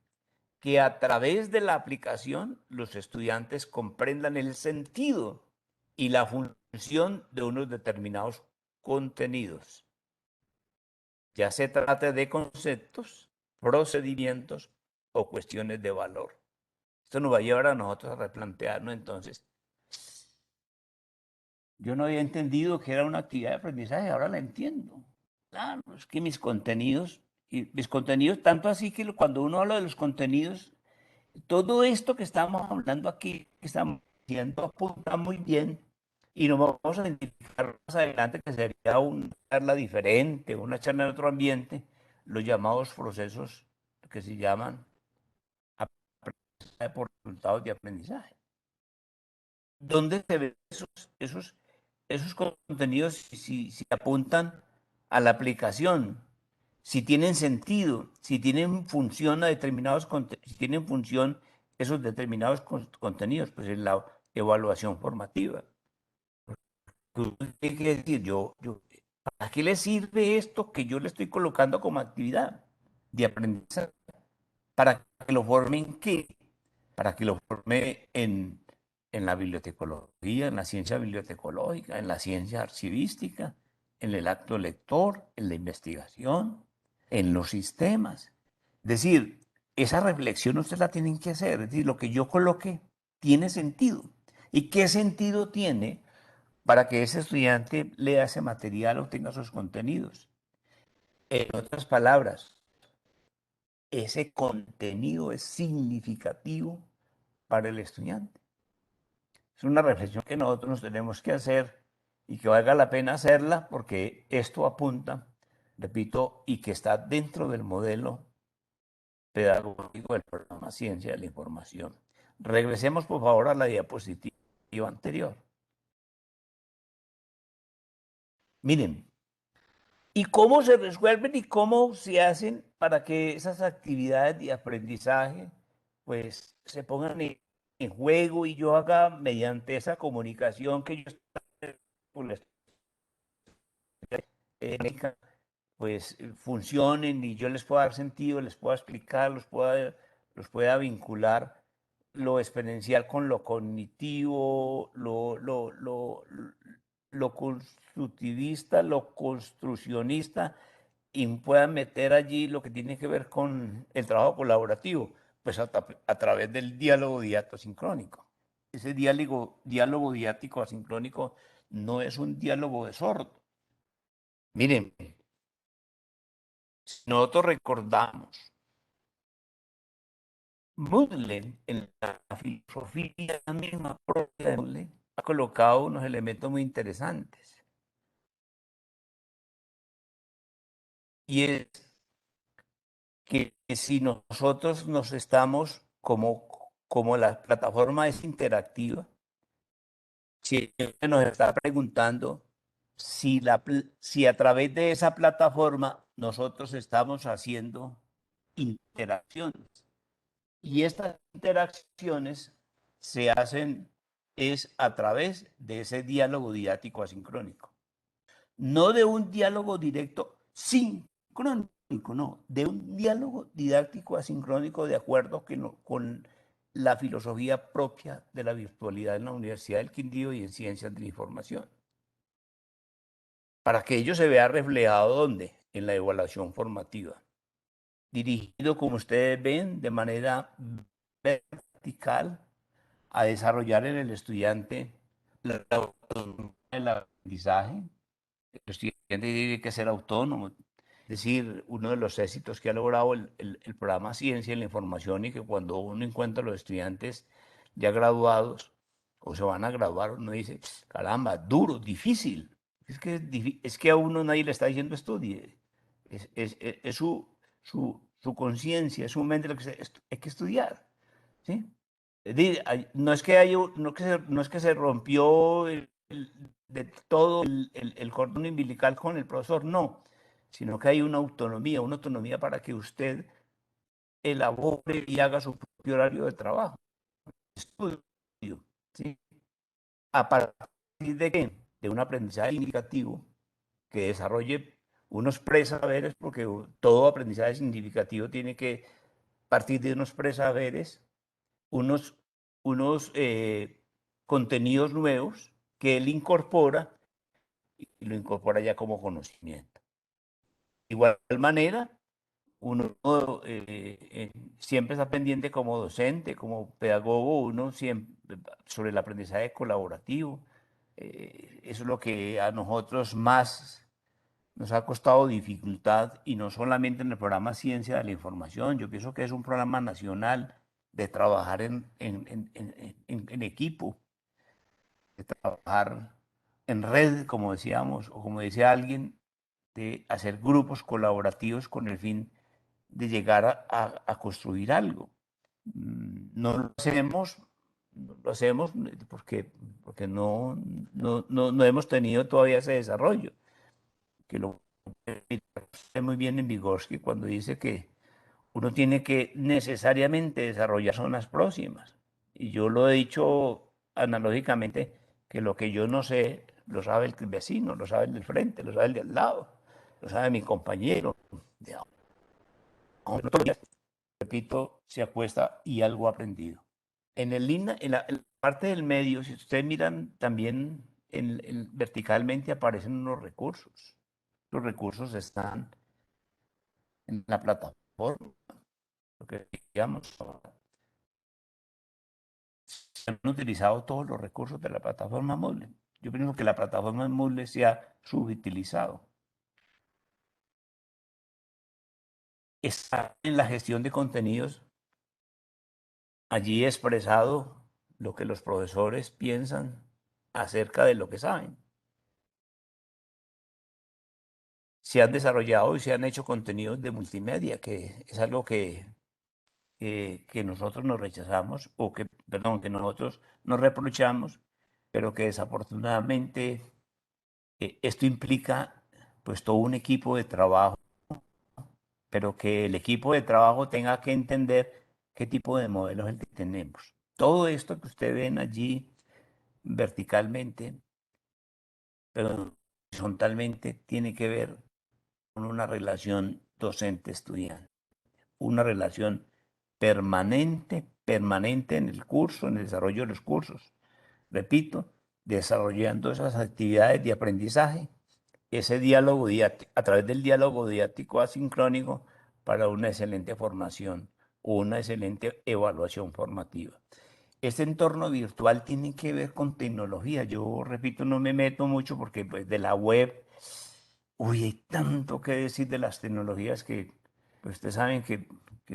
que a través de la aplicación los estudiantes comprendan el sentido y la función de unos determinados contenidos. Ya se trate de conceptos, procedimientos o cuestiones de valor. Esto nos va a llevar a nosotros a replantearnos entonces. Yo no había entendido que era una actividad de aprendizaje, ahora la entiendo. Claro, es que mis contenidos, tanto así que cuando uno habla de los contenidos, todo esto que estamos hablando aquí, que estamos haciendo, apunta muy bien y nos vamos a identificar más adelante que sería una charla diferente, una charla en otro ambiente, los llamados procesos que se llaman aprendizaje por resultados de aprendizaje. ¿Dónde se ven esos contenidos si apuntan a la aplicación? Si tienen sentido, si tienen función a determinados si tienen función esos determinados contenidos, pues es la evaluación formativa. ¿Qué quiere decir? ¿Para qué le sirve esto que yo le estoy colocando como actividad de aprendizaje? ¿Para que lo forme en qué? Para que lo forme en la bibliotecología, en la ciencia bibliotecológica, en la ciencia archivística, en el acto lector, en la investigación, en los sistemas. Es decir, esa reflexión ustedes la tienen que hacer. Es decir, lo que yo coloque tiene sentido. ¿Y qué sentido tiene para que ese estudiante lea ese material o tenga sus contenidos? En otras palabras, ese contenido es significativo para el estudiante. Es una reflexión que nosotros nos tenemos que hacer y que valga la pena hacerla porque esto apunta, repito, y que está dentro del modelo pedagógico del programa Ciencia de la Información. Regresemos, por favor, a la diapositiva anterior. Miren, ¿y cómo se resuelven y cómo se hacen para que esas actividades de aprendizaje pues se pongan en juego y yo haga mediante esa comunicación que yo pues funcionen y yo les pueda dar sentido, les pueda explicar, los pueda vincular lo experiencial con lo cognitivo, lo constructivista, lo construccionista, y puedan meter allí lo que tiene que ver con el trabajo colaborativo, pues a través del diálogo didáctico asincrónico. Ese diálogo didáctico asincrónico no es un diálogo de sordo. Miren, si nosotros recordamos, Moodle, en la filosofía misma propia de Moodle, ha colocado unos elementos muy interesantes. y es que si nosotros nos estamos, como la plataforma es interactiva, si nos está preguntando si a través de esa plataforma nosotros estamos haciendo interacciones. Y estas interacciones se hacen es a través de ese diálogo didáctico asincrónico. No de un diálogo directo sincrónico, no, de un diálogo didáctico asincrónico de acuerdo con la filosofía propia de la virtualidad en la Universidad del Quindío y en Ciencias de la Información. Para que ello se vea reflejado ¿dónde? En la evaluación formativa. Dirigido, como ustedes ven, de manera vertical a desarrollar en el estudiante el aprendizaje. El estudiante tiene que ser autónomo. Es decir, uno de los éxitos que ha logrado el programa Ciencia en la Información y que cuando uno encuentra a los estudiantes ya graduados o se van a graduar, uno dice, caramba, duro, difícil. Es que a uno nadie le está diciendo estudie. Es su conciencia, es su mente lo que hay que estudiar. ¿Sí? Es decir, no es que no es que se rompió de todo el cordón umbilical con el profesor, no, sino que hay una autonomía para que usted elabore y haga su propio horario de trabajo, estudio, ¿sí? ¿A partir de qué? De un aprendizaje significativo que desarrolle unos presaberes, porque todo aprendizaje significativo tiene que partir de unos presaberes, unos contenidos nuevos que él incorpora y lo incorpora ya como conocimiento. De igual manera, uno siempre está pendiente como docente, como pedagogo, uno siempre sobre el aprendizaje colaborativo. Eso es lo que a nosotros más nos ha costado dificultad y no solamente en el programa Ciencia de la Información. Yo pienso que es un programa nacional de trabajar en equipo, de trabajar en red, como decíamos, o como decía alguien, de hacer grupos colaborativos con el fin de llegar a construir algo. No lo hacemos porque no hemos tenido todavía ese desarrollo, que lo ve muy bien en Vygotsky cuando dice que uno tiene que necesariamente desarrollar zonas próximas. Y yo lo he dicho analógicamente, que lo que yo no sé, lo sabe el vecino, lo sabe el del frente, lo sabe el de al lado, lo sabe mi compañero. Repito, se acuesta y algo ha aprendido. En la parte del medio, si ustedes miran también verticalmente aparecen unos recursos. Los recursos están en la plataforma, lo que digamos, se han utilizado todos los recursos de la plataforma Moodle. Yo pienso que la plataforma Moodle se ha subutilizado. Está en la gestión de contenidos, allí expresado lo que los profesores piensan acerca de lo que saben. Se han desarrollado y se han hecho contenidos de multimedia, que es algo que nosotros nos rechazamos, que nosotros nos reprochamos, pero que desafortunadamente esto implica pues todo un equipo de trabajo, pero que el equipo de trabajo tenga que entender qué tipo de modelos es el que tenemos. Todo esto que ustedes ven allí verticalmente, pero horizontalmente, tiene que ver con una relación docente-estudiante, una relación permanente en el curso, en el desarrollo de los cursos. Repito, desarrollando esas actividades de aprendizaje, ese diálogo didáctico, a través del diálogo didáctico asincrónico para una excelente formación o una excelente evaluación formativa. Este entorno virtual tiene que ver con tecnología. Yo, repito, no me meto mucho porque pues, de la web, hay tanto que decir de las tecnologías que pues, ustedes saben que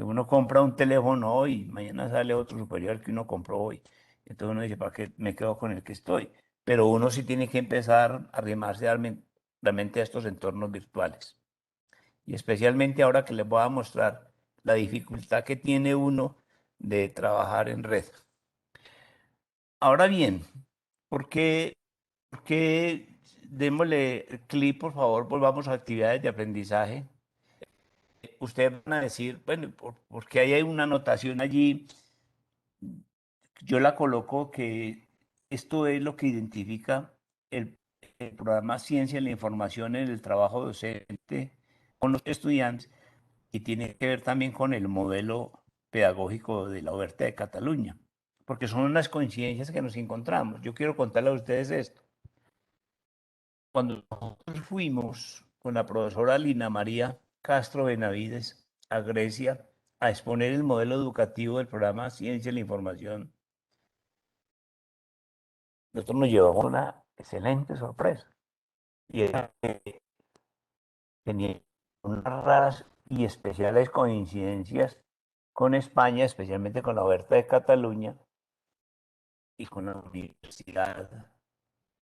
uno compra un teléfono hoy y mañana sale otro superior al que uno compró hoy. Entonces uno dice, ¿para qué me quedo con el que estoy? Pero uno sí tiene que empezar a arrimarse realmente a estos entornos virtuales. y especialmente ahora que les voy a mostrar la dificultad que tiene uno de trabajar en red. Ahora bien, ¿por qué démosle clic, por favor, volvamos a actividades de aprendizaje? Ustedes van a decir, bueno, porque ahí hay una anotación allí, yo la coloco que esto es lo que identifica el programa Ciencia de la Información en el trabajo docente con los estudiantes y tiene que ver también con el modelo pedagógico de la Oberta de Cataluña, porque son unas coincidencias que nos encontramos. Yo quiero contarles a ustedes esto. Cuando nosotros fuimos con la profesora Lina María Castro Benavides a Grecia a exponer el modelo educativo del programa Ciencia de la Información, nosotros nos llevamos una excelente sorpresa. Y era que tenía unas raras y especiales coincidencias con España, especialmente con la Oberta de Cataluña y con la universidad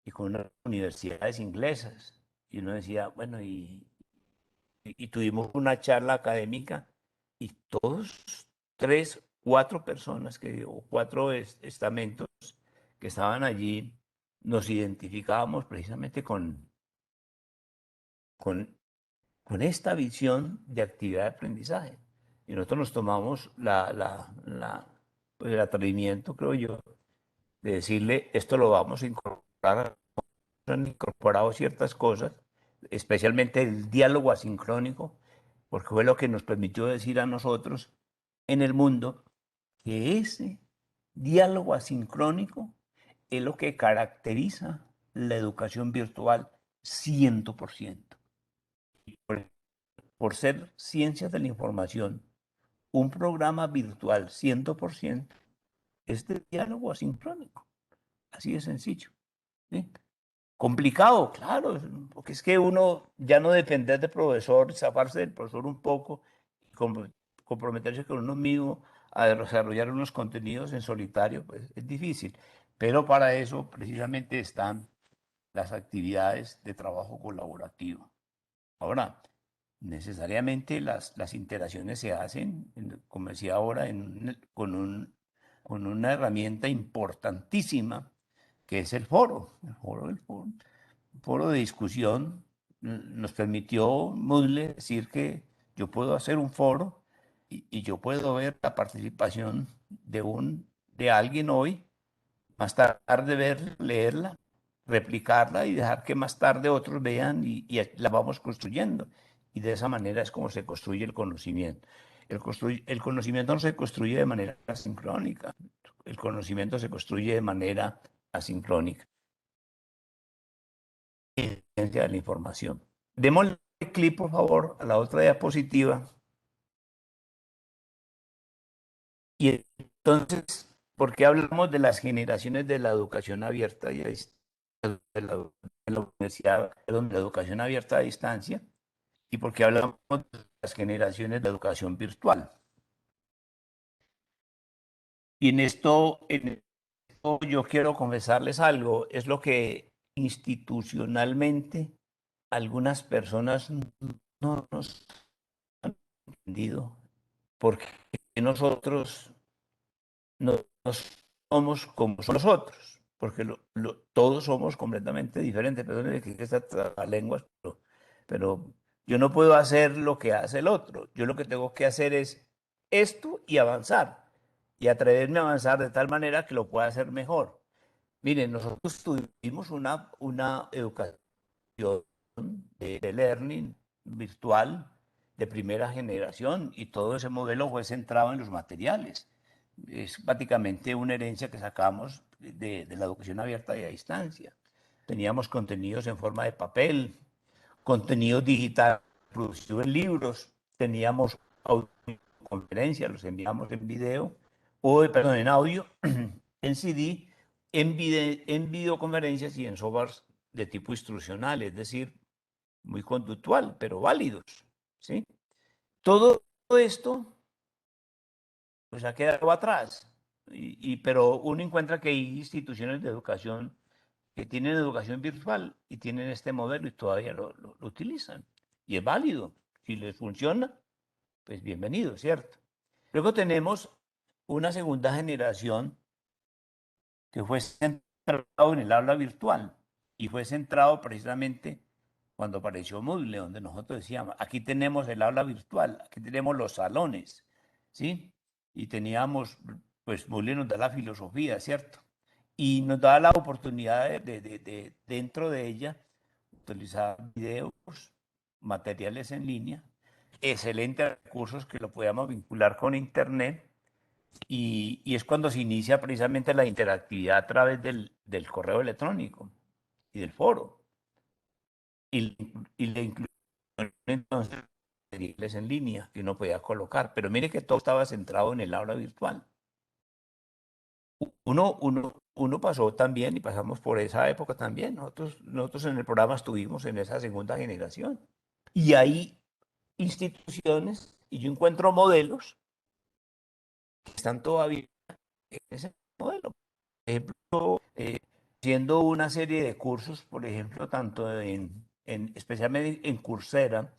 y con las universidades inglesas. Y uno decía, bueno, y tuvimos una charla académica y todos, tres, cuatro personas o cuatro estamentos que estaban allí, nos identificábamos precisamente con, con esta visión de actividad de aprendizaje. Y nosotros nos tomamos pues el atrevimiento, creo yo, de decirle, esto lo vamos a incorporar. Han incorporado ciertas cosas, especialmente el diálogo asincrónico, porque fue lo que nos permitió decir a nosotros en el mundo que ese diálogo asincrónico es lo que caracteriza la educación virtual 100%. Por ser ciencias de la información, un programa virtual 100% es de diálogo asincrónico. Así de sencillo. ¿Sí? Complicado, claro, porque es que uno ya no depender del profesor, zafarse del profesor un poco, y comprometerse con uno mismo a desarrollar unos contenidos en solitario, pues es difícil. Pero para eso precisamente están las actividades de trabajo colaborativo. Ahora, necesariamente las interacciones se hacen, como decía ahora, con una herramienta importantísima que es el foro. El foro de discusión nos permitió Moodle decir que yo puedo hacer un foro y yo puedo ver la participación de alguien hoy, más tarde leerla, replicarla y dejar que más tarde otros vean y la vamos construyendo. Y de esa manera es como se construye el conocimiento. El conocimiento no se construye de manera asincrónica, el conocimiento se construye de manera asincrónica. Ciencia de la información. Démosle clic, por favor, a la otra diapositiva. Y entonces, ¿por qué hablamos de las generaciones de la educación abierta y de la universidad, de la educación abierta a distancia? ¿Y por qué hablamos de las generaciones de educación virtual? Y en esto yo quiero confesarles algo, es lo que institucionalmente algunas personas no nos han entendido, porque nosotros no somos como son los otros, porque todos somos completamente diferentes. Perdón que esta lenguas, pero yo no puedo hacer lo que hace el otro. Yo lo que tengo que hacer es esto y avanzar, y atreverme a avanzar de tal manera que lo pueda hacer mejor. Miren, nosotros tuvimos una educación de learning virtual de primera generación y todo ese modelo fue centrado en los materiales. Es prácticamente una herencia que sacamos de la educación abierta y a distancia. Teníamos contenidos en forma de papel, contenidos digitales producidos en libros, teníamos conferencias, los enviamos en video, perdón, en audio, en CD, en videoconferencias y en softwares de tipo instruccional, es decir, muy conductual, pero válidos, ¿sí? Todo esto pues ha quedado atrás, pero uno encuentra que hay instituciones de educación que tienen educación virtual y tienen este modelo y todavía lo utilizan. Y es válido, si les funciona, pues bienvenido, ¿cierto? Luego tenemos una segunda generación que fue centrado en el aula virtual y fue centrado precisamente cuando apareció Moodle, donde nosotros decíamos, aquí tenemos el aula virtual, aquí tenemos los salones, ¿sí? Y teníamos, pues Moodle nos da la filosofía, ¿cierto? Y nos da la oportunidad dentro de ella, utilizar videos, materiales en línea, excelentes recursos que lo podamos vincular con Internet y es cuando se inicia precisamente la interactividad a través del correo electrónico y del foro. Y la inclusión entonces de materiales en línea que uno podía colocar. Pero mire que todo estaba centrado en el aula virtual. Uno pasó también y pasamos por esa época también. Nosotros en el programa estuvimos en esa segunda generación. Y hay instituciones y yo encuentro modelos que están todavía en ese modelo. Por ejemplo, haciendo una serie de cursos, por ejemplo, tanto especialmente en Coursera,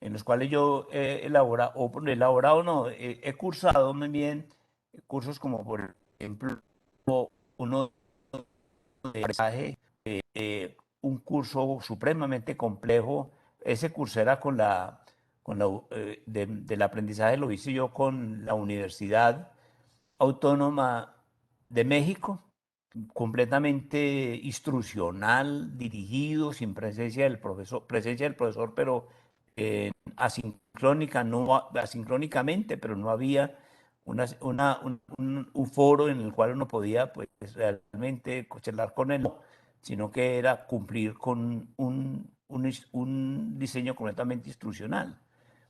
en los cuales yo he elaborado no, he cursado muy bien cursos como, por ejemplo, uno de aprendizaje, un curso supremamente complejo. Ese curso era del aprendizaje lo hice yo con la Universidad Autónoma de México, completamente instruccional, dirigido, sin presencia del profesor, pero asincrónicamente, pero no había un foro en el cual uno podía pues, realmente charlar con él, sino que era cumplir con un diseño completamente instruccional.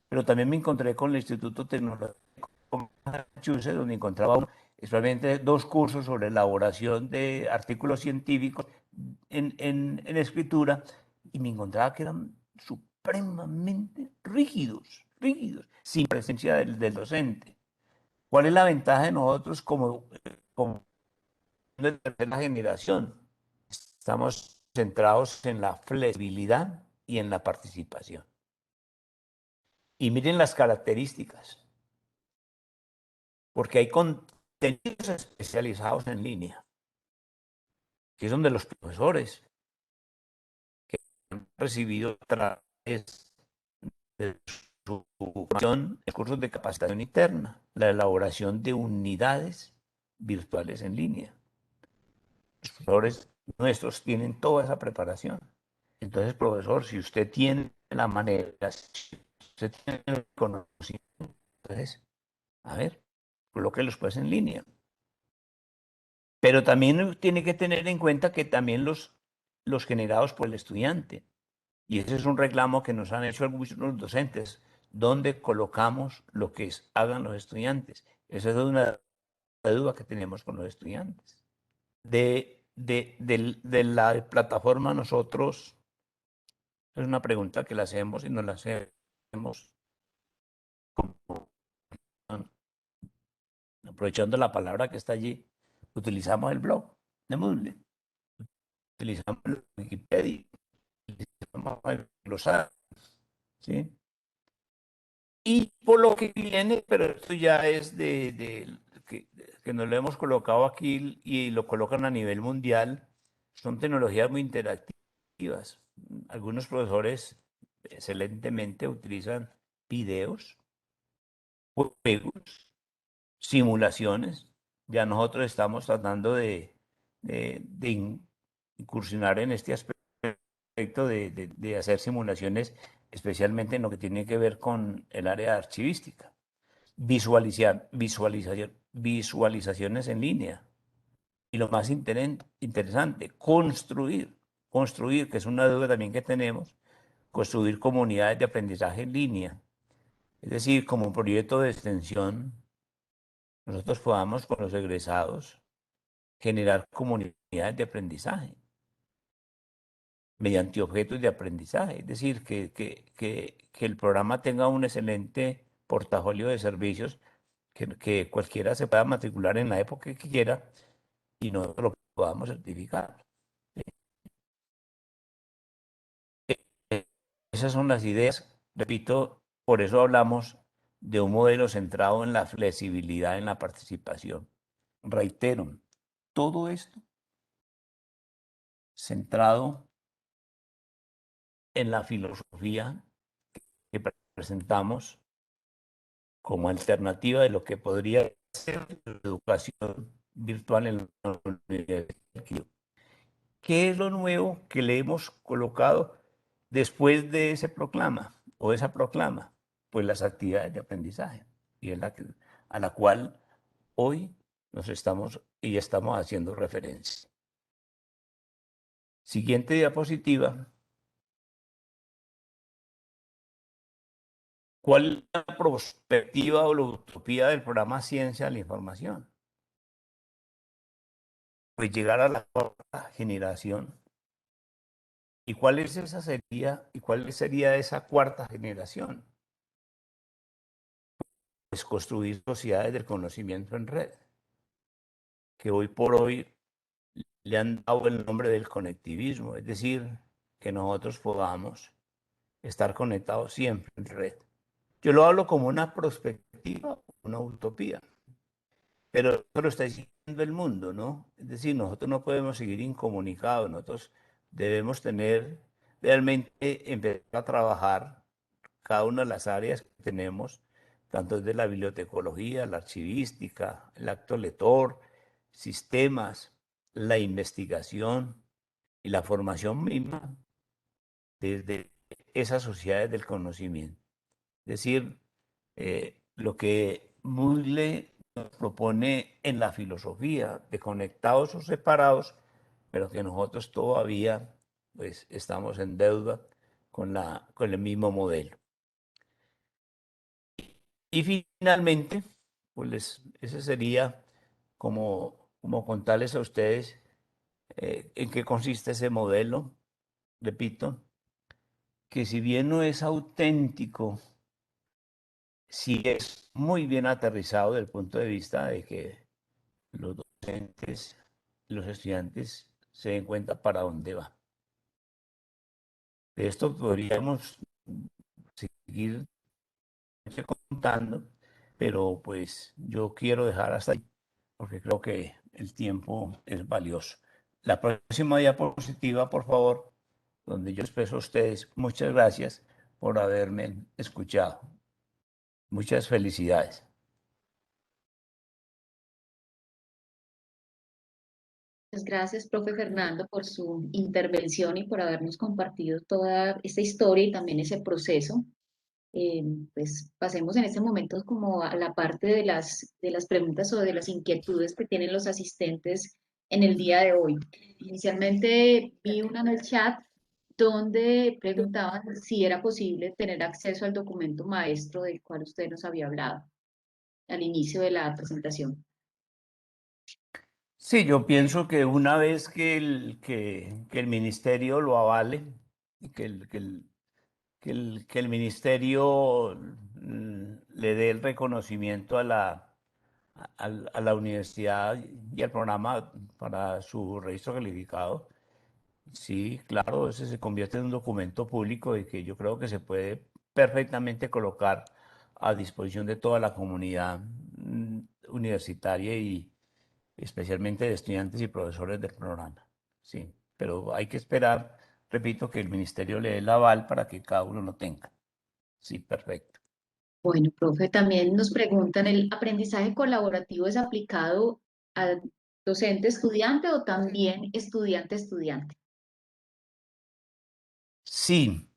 Pero también me encontré con el Instituto Tecnológico de Massachusetts, donde encontraba especialmente dos cursos sobre elaboración de artículos científicos en escritura, y me encontraba que eran supremamente rígidos, sin presencia del docente. ¿Cuál es la ventaja de nosotros como de tercera generación? Estamos centrados en la flexibilidad y en la participación. Y miren las características, porque hay contenidos especializados en línea, que es donde los profesores que han recibido a través de su formación cursos de capacitación interna, la elaboración de unidades virtuales en línea. Los profesores nuestros tienen toda esa preparación. Entonces, profesor, si usted tiene la manera, si usted tiene el conocimiento, entonces, a ver, colóquelos pues en línea. Pero también tiene que tener en cuenta que también los generados por el estudiante. Y ese es un reclamo que nos han hecho algunos docentes. ¿Dónde colocamos lo que hagan los estudiantes? Esa es una duda que tenemos con los estudiantes. De la plataforma nosotros, es una pregunta que la hacemos y nos la hacemos aprovechando la palabra que está allí. Utilizamos el blog de Moodle, utilizamos la Wikipedia, utilizamos el glosario, ¿sí? Y por lo que viene, pero esto ya es que nos lo hemos colocado aquí y lo colocan a nivel mundial, son tecnologías muy interactivas. Algunos profesores excelentemente utilizan videos, juegos, simulaciones. Ya nosotros estamos tratando de incursionar en este aspecto de hacer simulaciones, especialmente en lo que tiene que ver con el área archivística. Visualizaciones en línea. Y lo más interesante, construir, que es una duda también que tenemos, construir comunidades de aprendizaje en línea. Es decir, como un proyecto de extensión, nosotros podamos con los egresados generar comunidades de aprendizaje mediante objetos de aprendizaje. Es decir, que el programa tenga un excelente portafolio de servicios que cualquiera se pueda matricular en la época que quiera y nosotros lo podamos certificar. Esas son las ideas, repito, Por eso hablamos de un modelo centrado en la flexibilidad en la participación. Reitero, todo esto centrado en la filosofía que presentamos como alternativa de lo que podría ser la educación virtual en la universidad. ¿Qué es lo nuevo que le hemos colocado después de ese proclama o esa proclama? Pues las actividades de aprendizaje, y es a la cual hoy estamos haciendo referencia. Siguiente diapositiva. ¿Cuál es la perspectiva o la utopía del programa Ciencia de la Información? Pues llegar a la cuarta generación. ¿Y cuál sería esa cuarta generación? Pues construir sociedades del conocimiento en red, que hoy por hoy le han dado el nombre del conectivismo, es decir, que nosotros podamos estar conectados siempre en red. Yo lo hablo como una perspectiva, una utopía, pero eso lo está diciendo el mundo, ¿no? Es decir, nosotros no podemos seguir incomunicados, nosotros debemos tener realmente empezar a trabajar cada una de las áreas que tenemos, tanto desde la bibliotecología, la archivística, el acto lector, sistemas, la investigación y la formación misma desde esas sociedades del conocimiento. Es decir, lo que Mugle nos propone en la filosofía de conectados o separados, pero que nosotros todavía pues, estamos en deuda con el mismo modelo. Y finalmente, pues ese sería como contarles a ustedes en qué consiste ese modelo. Repito, que si bien no es auténtico, sí es muy bien aterrizado desde el punto de vista de que los docentes, los estudiantes se den cuenta para dónde va. De esto podríamos seguir contando, pero pues yo quiero dejar hasta ahí porque creo que el tiempo es valioso. La próxima diapositiva, por favor, donde yo expreso a ustedes muchas gracias por haberme escuchado. Muchas felicidades. Muchas gracias, profe Fernando, por su intervención y por habernos compartido toda esta historia y también ese proceso. Pues pasemos en este momento como a la parte de las preguntas o de las inquietudes que tienen los asistentes en el día de hoy. Inicialmente vi una en el chat donde preguntaban si era posible tener acceso al documento maestro del cual usted nos había hablado al inicio de la presentación. Sí, yo pienso que una vez que el ministerio lo avale, y que el ministerio le dé el reconocimiento a la universidad y al programa para su registro calificado, sí, claro, ese se convierte en un documento público y que yo creo que se puede perfectamente colocar a disposición de toda la comunidad universitaria y especialmente de estudiantes y profesores del programa. Sí, pero hay que esperar, repito, que el ministerio le dé el aval para que cada uno lo tenga. Sí, perfecto. Bueno, profe, también nos preguntan, ¿el aprendizaje colaborativo es aplicado al docente-estudiante o también estudiante-estudiante? Sí,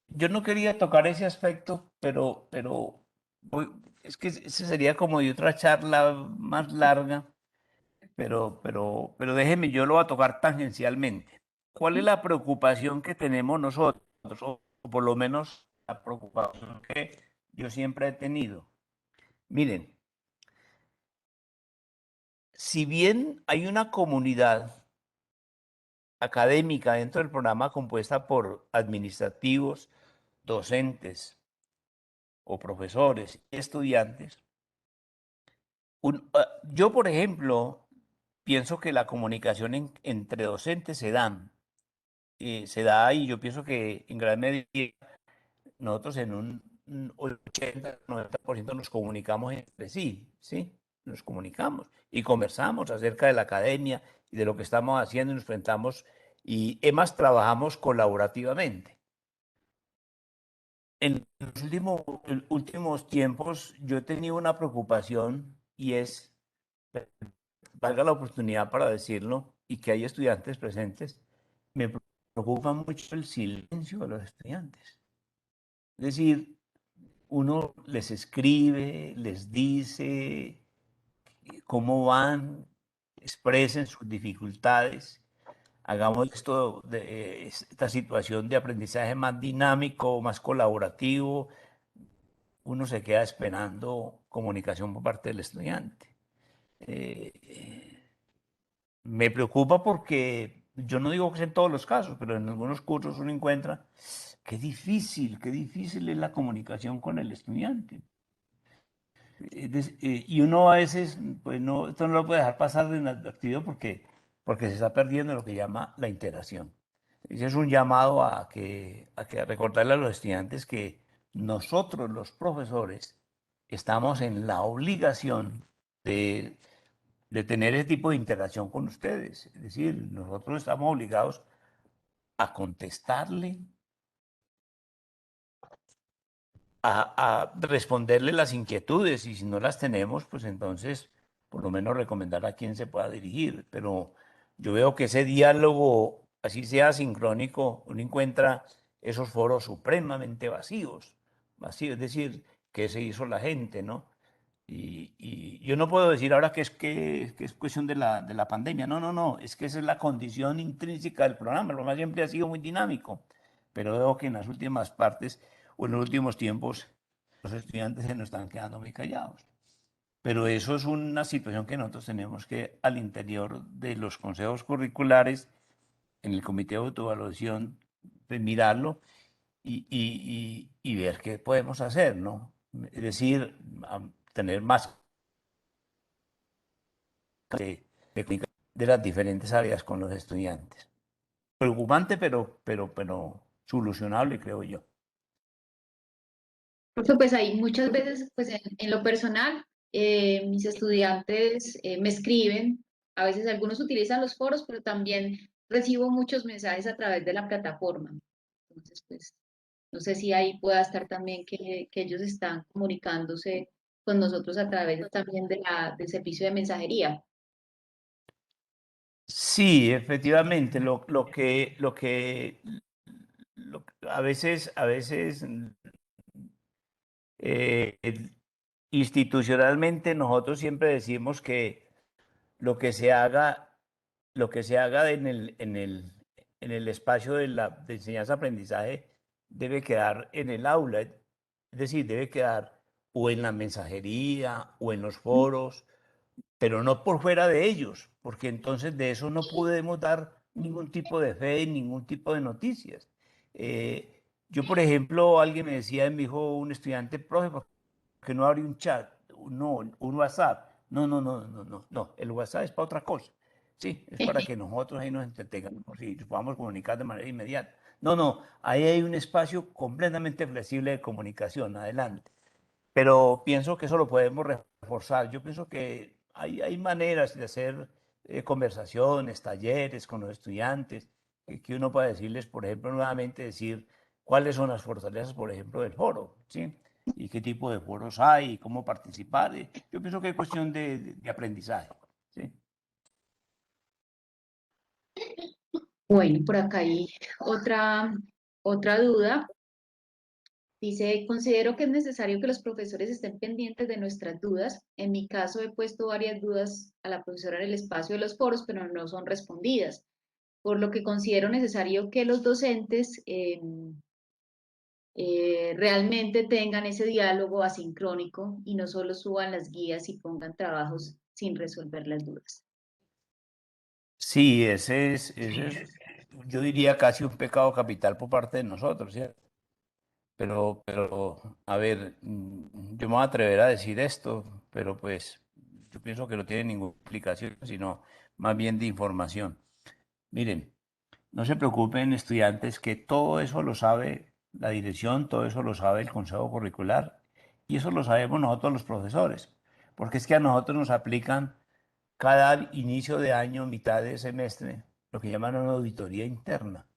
yo no quería tocar ese aspecto, pero es que ese sería como de otra charla más larga, pero déjeme, yo lo voy a tocar tangencialmente. ¿Cuál es la preocupación que tenemos nosotros? O por lo menos la preocupación que yo siempre he tenido. Miren, si bien hay una comunidad académica dentro del programa compuesta por administrativos, docentes o profesores y estudiantes, yo, por ejemplo, pienso que la comunicación entre docentes se da y yo pienso que en gran medida nosotros en un 80-90% nos comunicamos entre sí, ¿sí? Nos comunicamos y conversamos acerca de la academia y de lo que estamos haciendo y nos enfrentamos y además trabajamos colaborativamente. En los últimos tiempos yo he tenido una preocupación y es, valga la oportunidad para decirlo, y que hay estudiantes presentes, me preocupa mucho el silencio de los estudiantes. Es decir, uno les escribe, les dice cómo van, expresen sus dificultades, hagamos esta situación de aprendizaje más dinámico, más colaborativo. Uno se queda esperando comunicación por parte del estudiante. Me preocupa porque yo no digo que sea en todos los casos, pero en algunos cursos uno encuentra qué difícil es la comunicación con el estudiante. Y uno a veces, pues no, esto no lo puede dejar pasar de inadvertido porque se está perdiendo lo que llama la interacción. Ese es un llamado a recordarle a los estudiantes que nosotros, los profesores, estamos en la obligación de, de tener ese tipo de interacción con ustedes. Es decir, nosotros estamos obligados a contestarle, a responderle las inquietudes y si no las tenemos, pues entonces por lo menos recomendar a quién se pueda dirigir. Pero yo veo que ese diálogo, así sea sincrónico, uno encuentra esos foros supremamente vacíos, es decir, ¿qué se hizo la gente, no? Y yo no puedo decir ahora que es cuestión de la pandemia. No, no, no. Es que esa es la condición intrínseca del programa. El programa siempre ha sido muy dinámico. Pero veo que en las últimas partes o en los últimos tiempos los estudiantes se nos están quedando muy callados. Pero eso es una situación que nosotros tenemos que al interior de los consejos curriculares, en el comité de autoevaluación, pues, mirarlo y ver qué podemos hacer, ¿no? Es decir, tener más de las diferentes áreas con los estudiantes. Preocupante, pero solucionable, creo yo. Profe, pues ahí muchas veces, pues en lo personal, mis estudiantes me escriben, a veces algunos utilizan los foros, pero también recibo muchos mensajes a través de la plataforma. Entonces, pues, no sé si ahí pueda estar también que ellos están comunicándose con nosotros a través también de del servicio de mensajería. Sí, efectivamente, a veces eh, institucionalmente nosotros siempre decimos que lo que se haga, lo que se haga en el espacio de enseñanza-aprendizaje debe quedar en el aula, es decir, debe quedar o en la mensajería o en los foros, pero no por fuera de ellos, porque entonces de eso no podemos dar ningún tipo de fe, ningún tipo de noticias. Yo, por ejemplo, alguien me decía, me dijo un estudiante, profe, ¿por qué no abre un chat? No, un WhatsApp. No, no, no, no, no, no. El WhatsApp es para otra cosa. Sí, es para que nosotros ahí nos entretengamos y nos podamos comunicar de manera inmediata. No, no, ahí hay un espacio completamente flexible de comunicación. Adelante. Pero pienso que eso lo podemos reforzar. Yo pienso que hay maneras de hacer conversaciones, talleres con los estudiantes, que uno pueda decirles, por ejemplo, nuevamente decir cuáles son las fortalezas, por ejemplo, del foro, ¿sí? Y qué tipo de foros hay, y cómo participar. Yo pienso que es cuestión de aprendizaje, ¿sí? Bueno, por acá hay otra duda. Dice, considero que es necesario que los profesores estén pendientes de nuestras dudas. En mi caso he puesto varias dudas a la profesora en el espacio de los foros, pero no son respondidas, por lo que considero necesario que los docentes realmente tengan ese diálogo asincrónico y no solo suban las guías y pongan trabajos sin resolver las dudas. Sí, ese es, yo diría casi un pecado capital por parte de nosotros, ¿cierto? Pero, a ver, yo me voy a atrever a decir esto, pero pues yo pienso que no tiene ninguna implicación, sino más bien de información. Miren, no se preocupen, estudiantes, que todo eso lo sabe la dirección, todo eso lo sabe el consejo curricular y eso lo sabemos nosotros los profesores, porque es que a nosotros nos aplican cada inicio de año, mitad de semestre, lo que llaman una auditoría interna.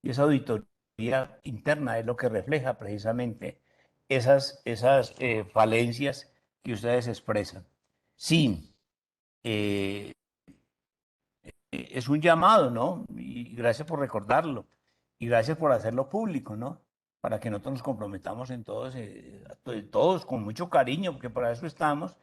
Y esa auditoría interna es lo que refleja precisamente esas falencias que ustedes expresan. Sí, eh, es un llamado, ¿no? Y gracias por recordarlo. Y gracias por hacerlo público, ¿no? Para que nosotros nos comprometamos en todos, todos con mucho cariño, porque para eso estamos,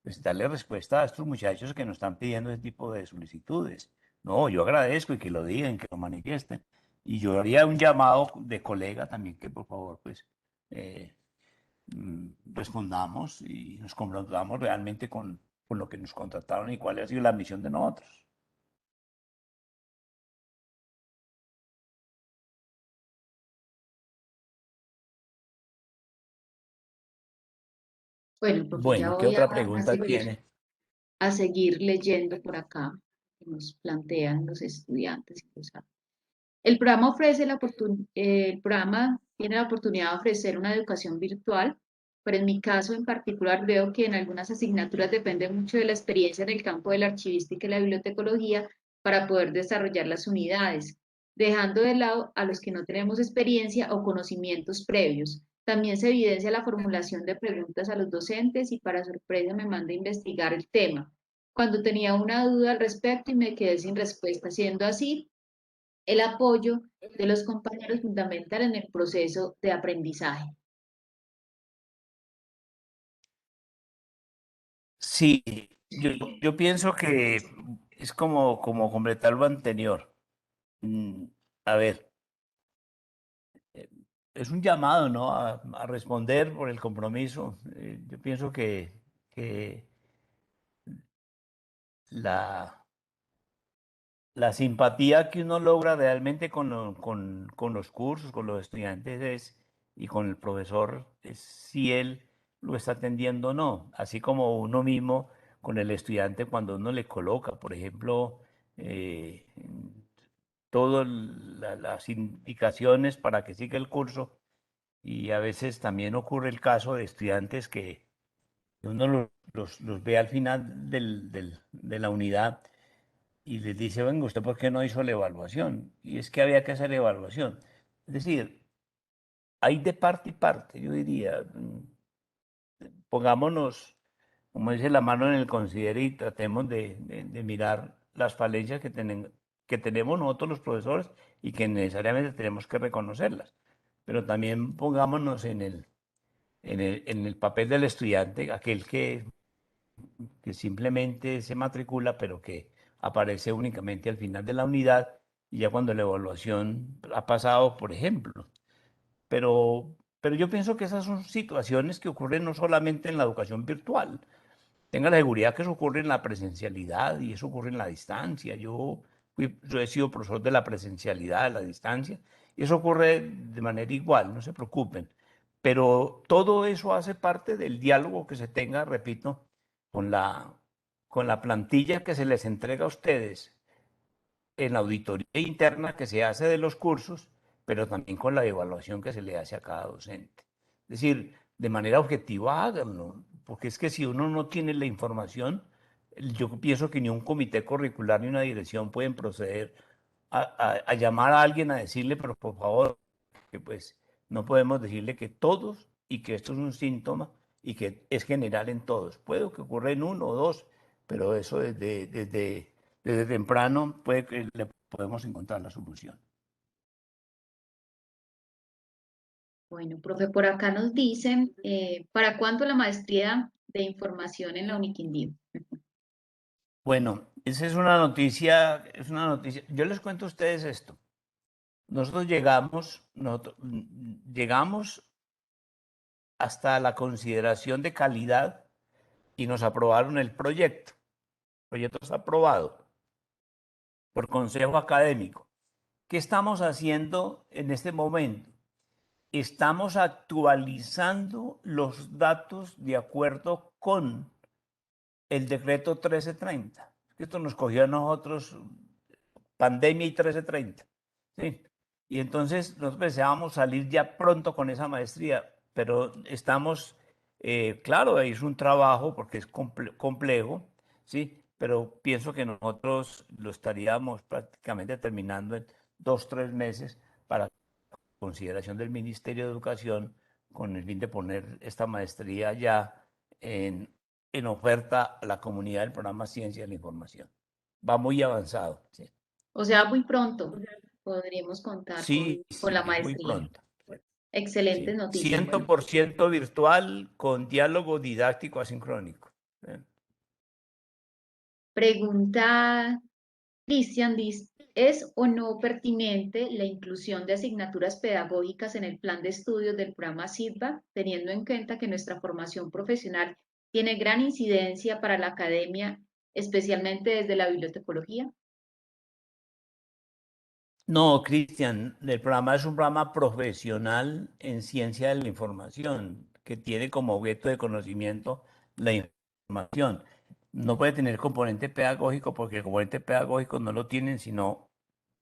pues darle respuesta a estos muchachos que nos están pidiendo ese tipo de solicitudes. No, yo agradezco y que lo digan, que lo manifiesten. Y yo haría un llamado de colega también que por favor, pues, eh, respondamos y nos comprometamos realmente con lo que nos contrataron y cuál ha sido la misión de nosotros. Bueno, profe, ya Bueno, ¿qué voy otra a pregunta seguir, tiene? a seguir leyendo por acá que nos plantean los estudiantes y los el programa ofrece el programa tiene la oportunidad de ofrecer una educación virtual, pero en mi caso en particular veo que en algunas asignaturas depende mucho de la experiencia en el campo de la archivística y la bibliotecología para poder desarrollar las unidades, dejando de lado a los que no tenemos experiencia o conocimientos previos. También se evidencia la formulación de preguntas a los docentes y para sorpresa me manda a investigar el tema. Cuando tenía una duda al respecto y me quedé sin respuesta, siendo así, el apoyo de los compañeros fundamental en el proceso de aprendizaje. Sí, yo pienso que es como completar lo anterior. Mm, A ver, eh, es un llamado, ¿no? A responder por el compromiso. Yo pienso que la, la simpatía que uno logra realmente con los cursos, con los estudiantes y con el profesor es si él lo está atendiendo o no, así como uno mismo con el estudiante cuando uno le coloca, por ejemplo, eh, todas las indicaciones para que siga el curso y a veces también ocurre el caso de estudiantes que uno los ve al final de la unidad y les dice, venga, ¿usted por qué no hizo la evaluación? Y es que había que hacer evaluación. Es decir, hay de parte y parte, yo diría, pongámonos, como dice, la mano en el considero y tratemos de mirar las falencias que tenemos nosotros los profesores y que necesariamente tenemos que reconocerlas. Pero también pongámonos en el papel del estudiante, aquel que simplemente se matricula, pero que aparece únicamente al final de la unidad y ya cuando la evaluación ha pasado, por ejemplo. Pero yo pienso que esas son situaciones que ocurren no solamente en la educación virtual. Tenga la seguridad que eso ocurre en la presencialidad y eso ocurre en la distancia. Yo he sido profesor de la presencialidad, de la distancia, y eso ocurre de manera igual, no se preocupen. Pero todo eso hace parte del diálogo que se tenga, repito, con con la plantilla que se les entrega a ustedes en la auditoría interna que se hace de los cursos, pero también con la evaluación que se le hace a cada docente. Es decir, de manera objetiva háganlo, porque es que si uno no tiene la información, yo pienso que ni un comité curricular ni una dirección pueden proceder a llamar a alguien a decirle, pero por favor, que pues no podemos decirle que todos y que esto es un síntoma y que es general en todos. Puede que ocurra en uno o dos, pero eso desde temprano puede que le podemos encontrar la solución. Bueno, profe, por acá nos dicen, ¿para cuándo la maestría de información en la Uniquindío? Bueno, esa es una noticia, es una noticia. Yo les cuento a ustedes esto. Nosotros llegamos hasta la consideración de calidad y nos aprobaron el proyecto. El proyecto está aprobado por consejo académico. ¿Qué estamos haciendo en este momento? Estamos actualizando los datos de acuerdo con el decreto 1330. Esto nos cogió a nosotros pandemia y 1330. ¿Sí? Y entonces nosotros pensábamos salir ya pronto con esa maestría, pero estamos, claro, es un trabajo porque es complejo, ¿sí? Pero pienso que nosotros lo estaríamos prácticamente terminando en 2, 3 meses para consideración del Ministerio de Educación con el fin de poner esta maestría ya en oferta a la comunidad del programa Ciencia de la Información. Va muy avanzado, ¿sí? O sea, muy pronto podríamos contar Sí, con la sí, muy maestría. pronto. Excelentes Sí, noticias. Bueno, 100% virtual con diálogo didáctico asincrónico. pregunta Cristian dice, ¿es o no pertinente la inclusión de asignaturas pedagógicas en el plan de estudios del programa SIDBA, teniendo en cuenta que nuestra formación profesional tiene gran incidencia para la academia, especialmente desde la bibliotecología? No, Cristian, el programa es un programa profesional en ciencia de la información que tiene como objeto de conocimiento la información. No puede tener componente pedagógico porque el componente pedagógico no lo tienen sino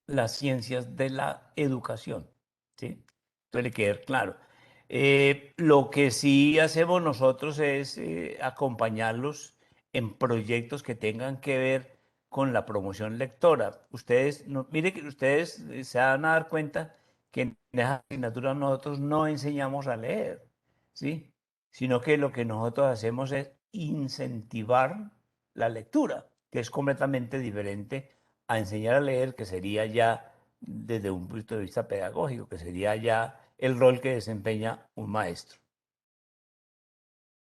las ciencias de la educación, ¿sí? Entonces le queda claro. Lo que sí hacemos nosotros es acompañarlos en proyectos que tengan que ver con la promoción lectora. Ustedes, no, mire que ustedes se van a dar cuenta que en esa asignatura nosotros no enseñamos a leer, ¿sí? Sino que lo que nosotros hacemos es incentivar la lectura, que es completamente diferente a enseñar a leer, que sería ya desde un punto de vista pedagógico, que sería ya el rol que desempeña un maestro.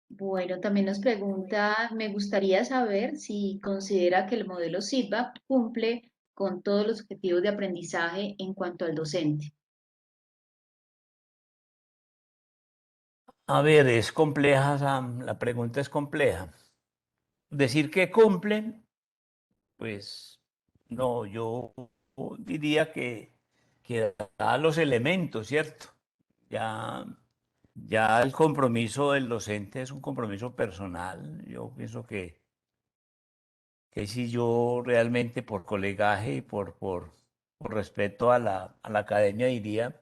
Bueno, también nos pregunta, me gustaría saber si considera que el modelo SIDBA cumple con todos los objetivos de aprendizaje en cuanto al docente. A ver, es compleja, Sam, la pregunta es compleja. Decir que cumplen, pues no, yo diría que da los elementos, ¿cierto? Ya, ya el compromiso del docente es un compromiso personal. Yo pienso que si yo realmente por colegaje y por respeto a la academia diría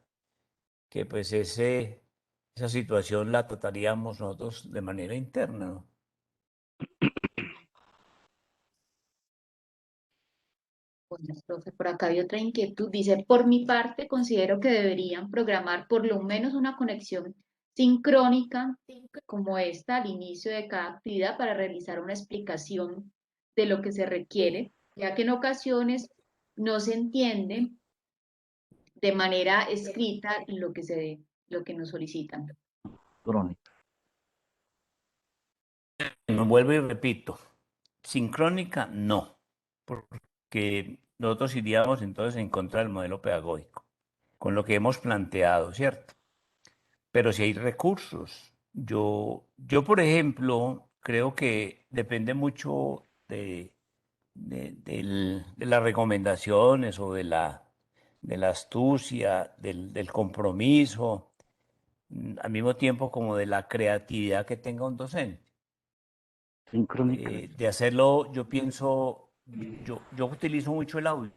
que pues esa situación la trataríamos nosotros de manera interna, ¿no? Bueno, profe, por acá hay otra inquietud. Dice, por mi parte, considero que deberían programar por lo menos una conexión sincrónica como esta al inicio de cada actividad para realizar una explicación de lo que se requiere, ya que en ocasiones no se entiende de manera escrita lo que nos solicitan. Crónica. Me vuelvo y repito, sincrónica no, porque nosotros iríamos entonces en contra del modelo pedagógico, con lo que hemos planteado, ¿cierto? Pero si hay recursos, yo por ejemplo, creo que depende mucho de las recomendaciones o de la astucia, del compromiso, al mismo tiempo como de la creatividad que tenga un docente. Sincrónica. De hacerlo, yo pienso, yo utilizo mucho el audio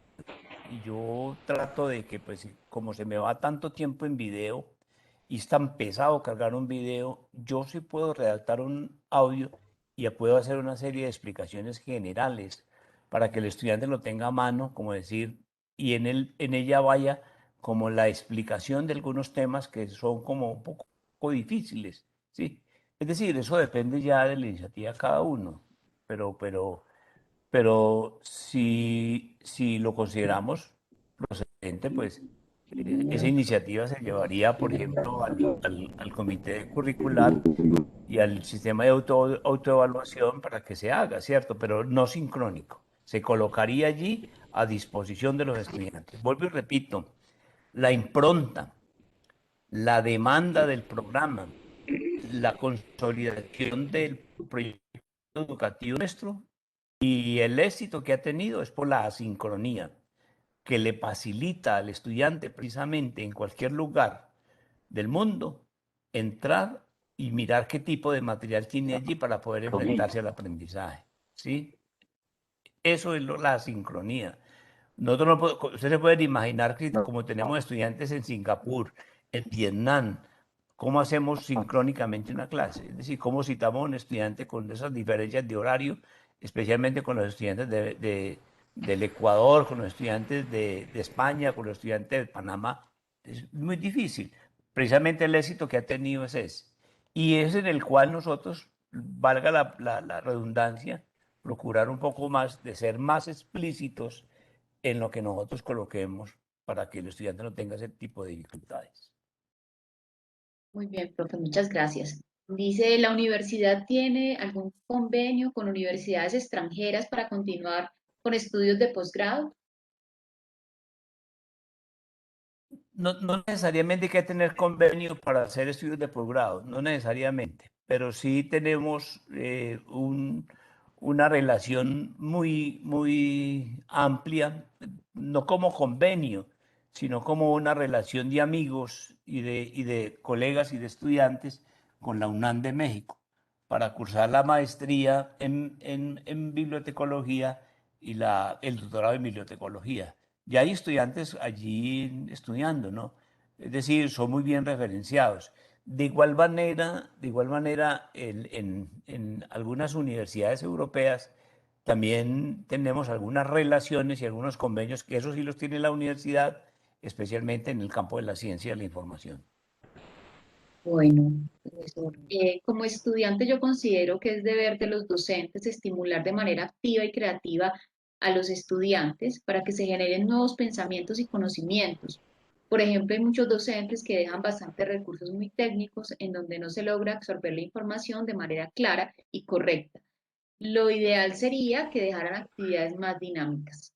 y yo trato de que, pues, como se me va tanto tiempo en video y es tan pesado cargar un video, yo sí puedo redactar un audio y ya puedo hacer una serie de explicaciones generales para que el estudiante lo tenga a mano, como decir, y en ella vaya como la explicación de algunos temas que son como un poco difíciles, ¿sí? Es decir, eso depende ya de la iniciativa de cada uno, pero si lo consideramos procedente, pues esa iniciativa se llevaría, por ejemplo, al comité curricular y al sistema de autoevaluación para que se haga, ¿cierto? Pero no sincrónico. Se colocaría allí a disposición de los estudiantes. Vuelvo y repito, la impronta, la demanda del programa, la consolidación del proyecto educativo nuestro y el éxito que ha tenido es por la asincronía, que le facilita al estudiante precisamente en cualquier lugar del mundo entrar y mirar qué tipo de material tiene allí para poder Crónica. enfrentarse al aprendizaje. ¿Sí? Eso es la sincronía. Nosotros no ustedes se pueden imaginar que No, como tenemos estudiantes en Singapur, en Vietnam, ¿cómo hacemos sincrónicamente una clase? Es decir, ¿cómo citamos a un estudiante con esas diferencias de horario, especialmente con los estudiantes del Ecuador, con los estudiantes de España, con los estudiantes de Panamá? Es muy difícil. Precisamente el éxito que ha tenido es ese. Y es en el cual nosotros, valga la redundancia, procurar un poco más de ser más explícitos en lo que nosotros coloquemos para que el estudiante no tenga ese tipo de dificultades. Muy bien, profe, muchas gracias. Dice, ¿la universidad tiene algún convenio con universidades extranjeras para continuar con estudios de posgrado? No necesariamente hay que tener convenio para hacer estudios de posgrado, no necesariamente, pero sí tenemos una relación muy amplia, no como convenio, sino como una relación de amigos y de colegas y de estudiantes con la UNAM de México para cursar la maestría en bibliotecología y el doctorado en bibliotecología. Ya hay estudiantes allí estudiando, ¿no? Es decir, son muy bien referenciados. De igual manera en algunas universidades europeas también tenemos algunas relaciones y algunos convenios, que eso sí los tiene la universidad, especialmente en el campo de la ciencia de la información. Bueno, profesor, como estudiante yo considero que es deber de los docentes estimular de manera activa y creativa a los estudiantes para que se generen nuevos pensamientos y conocimientos. Por ejemplo, hay muchos docentes que dejan bastantes recursos muy técnicos en donde no se logra absorber la información de manera clara y correcta. Lo ideal sería que dejaran actividades más dinámicas.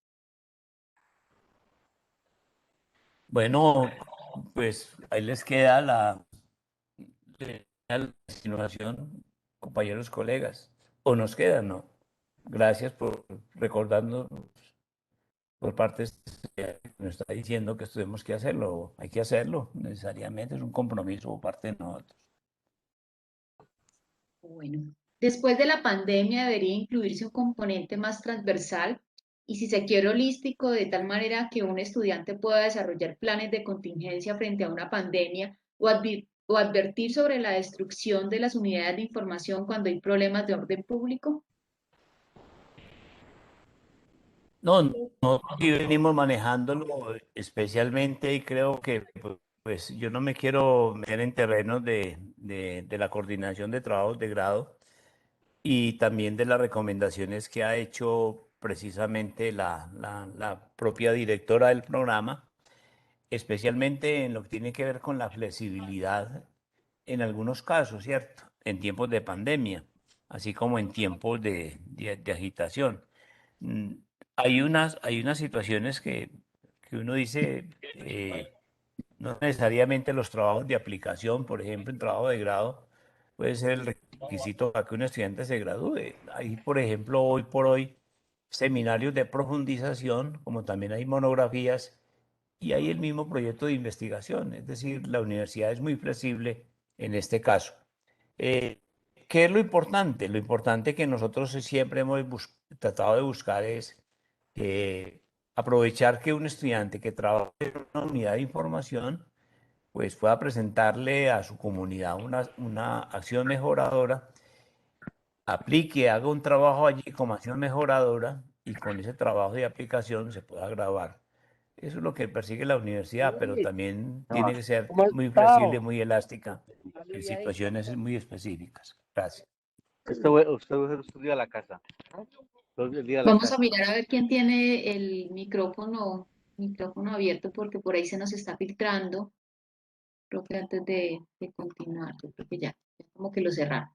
Bueno, pues ahí les queda la insinuación, compañeros, colegas, o nos queda, ¿no? Gracias por recordarnos por parte de este que nos está diciendo que esto tenemos que hacerlo. Hay que hacerlo, necesariamente, es un compromiso por parte de nosotros. Bueno, después de la pandemia debería incluirse un componente más transversal y si se quiere holístico, de tal manera que un estudiante pueda desarrollar planes de contingencia frente a una pandemia o advertir sobre la destrucción de las unidades de información cuando hay problemas de orden público. No, no, y venimos manejándolo especialmente y creo que pues yo no me quiero meter en terrenos de la coordinación de trabajos de grado y también de las recomendaciones que ha hecho precisamente la propia directora del programa, especialmente en lo que tiene que ver con la flexibilidad en algunos casos, ¿cierto? En tiempos de pandemia, así como en tiempos de agitación. Mm, hay unas situaciones que uno dice, no necesariamente los trabajos de aplicación, por ejemplo, el trabajo de grado puede ser el requisito para que un estudiante se gradúe. Hay, por ejemplo, hoy por hoy, seminarios de profundización, como también hay monografías y hay el mismo proyecto de investigación. Es decir, la universidad es muy flexible en este caso. Eh, ¿Qué es lo importante? Lo importante que nosotros siempre hemos tratado de buscar es aprovechar que un estudiante que trabaja en una unidad de información pues pueda presentarle a su comunidad una acción mejoradora, aplique, haga un trabajo allí como acción mejoradora y con ese trabajo de aplicación se pueda graduar. Eso es lo que persigue la universidad, pero también tiene que ser ¿Cómo has muy flexible, estado? muy elástica en situaciones muy específicas. Gracias. Usted estudia la casa. Todo el día a la Vamos a casa. mirar a ver quién tiene el micrófono abierto porque por ahí se nos está filtrando. Creo que antes de continuar, yo creo que ya como que lo cerraron.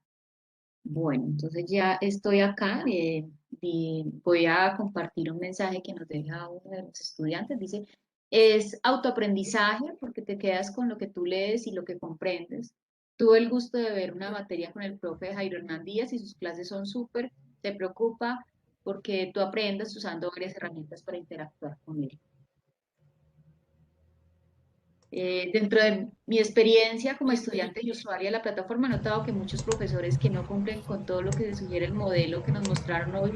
Bueno, entonces ya estoy acá y voy a compartir un mensaje que nos deja uno de los estudiantes. Dice, es autoaprendizaje porque te quedas con lo que tú lees y lo que comprendes. Tuve el gusto de ver una materia con el profe Jairo Hernán Díaz y sus clases son súper. Te preocupa porque tú aprendes usando varias herramientas para interactuar con él. Dentro de mi experiencia como estudiante y usuaria de la plataforma, he notado que muchos profesores que no cumplen con todo lo que sugiere el modelo que nos mostraron hoy,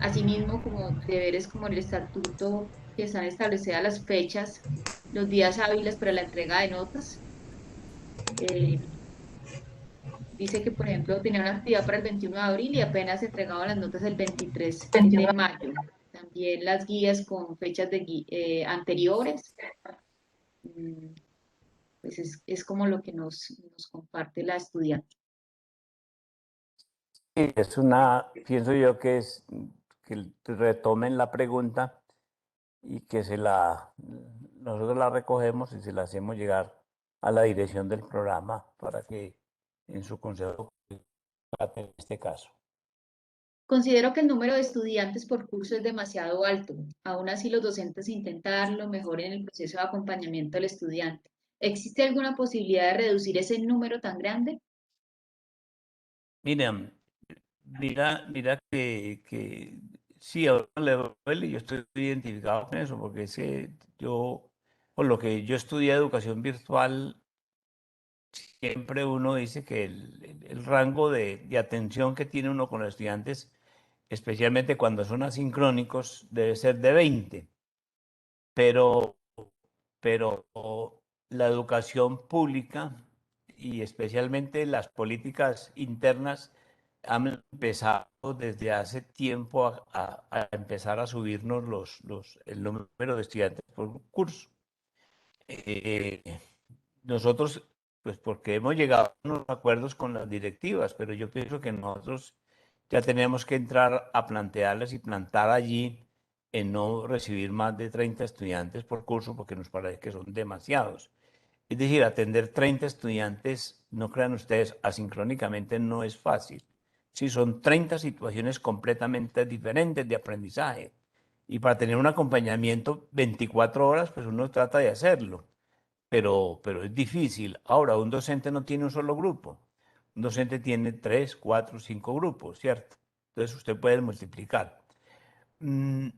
asimismo como deberes como el estatuto que están establecidas las fechas, los días hábiles para la entrega de notas. Eh, Dice que, por ejemplo, tenía una actividad para el 21 de abril y apenas se entregaban las notas el 23 de mayo. También las guías con fechas anteriores. Mm, Pues es como lo que nos comparte la estudiante. Sí, pienso yo que es que retomen la pregunta y que nosotros la recogemos y se la hacemos llegar a la dirección del programa para que en su consejo trate este caso. Considero que el número de estudiantes por curso es demasiado alto. Aún así, los docentes intentan lo mejor en el proceso de acompañamiento del estudiante. ¿Existe alguna posibilidad de reducir ese número tan grande? Mira, mira que sí, a uno le duele, yo estoy identificado con eso, porque por lo que yo estudié educación virtual, siempre uno dice que el rango de atención que tiene uno con los estudiantes, especialmente cuando son asincrónicos, debe ser de 20. Pero, pero la educación pública y especialmente las políticas internas han empezado desde hace tiempo a empezar a subirnos el número de estudiantes por curso. Eh, Nosotros, pues porque hemos llegado a unos acuerdos con las directivas, pero yo pienso que nosotros ya tenemos que entrar a plantearles y plantar allí en no recibir más de 30 estudiantes por curso porque nos parece que son demasiados. Es decir, atender 30 estudiantes, no crean ustedes, asincrónicamente no es fácil. Si son 30 situaciones completamente diferentes de aprendizaje. Y para tener un acompañamiento 24 horas, pues uno trata de hacerlo, pero es difícil. Ahora, un docente no tiene un solo grupo. Un docente tiene 3, 4, 5 grupos, ¿cierto? Entonces usted puede multiplicar. Mm,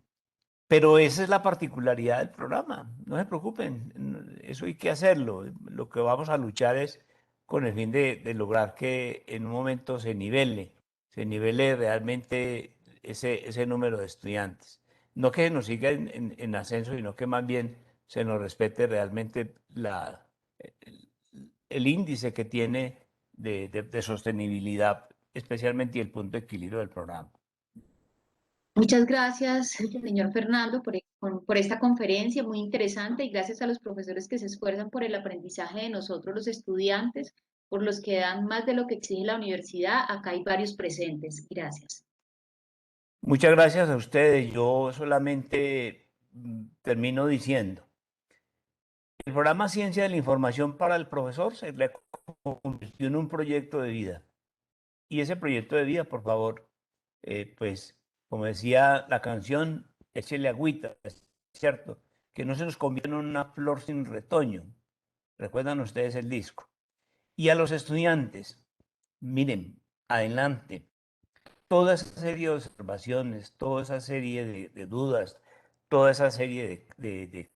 pero esa es la particularidad del programa. No se preocupen, eso hay que hacerlo. Lo que vamos a luchar es con el fin de lograr que en un momento se nivele realmente ese número de estudiantes. No que nos siga en ascenso, sino que más bien se nos respete realmente el índice que tiene de sostenibilidad, especialmente y el punto de equilibrio del programa. Muchas gracias, señor Fernando, por esta conferencia muy interesante y gracias a los profesores que se esfuerzan por el aprendizaje de nosotros, los estudiantes, por los que dan más de lo que exige la universidad. Acá hay varios presentes. Gracias. Muchas gracias a ustedes. Yo solamente termino diciendo, el programa Ciencia de la Información para el profesor se le convirtió en un proyecto de vida. Y ese proyecto de vida, por favor, pues, como decía la canción, échele agüita, es cierto, que no se nos convierta en una flor sin retoño. Recuerdan ustedes el disco. Y a los estudiantes, miren, adelante, toda esa serie de observaciones, toda esa serie de dudas, toda esa serie de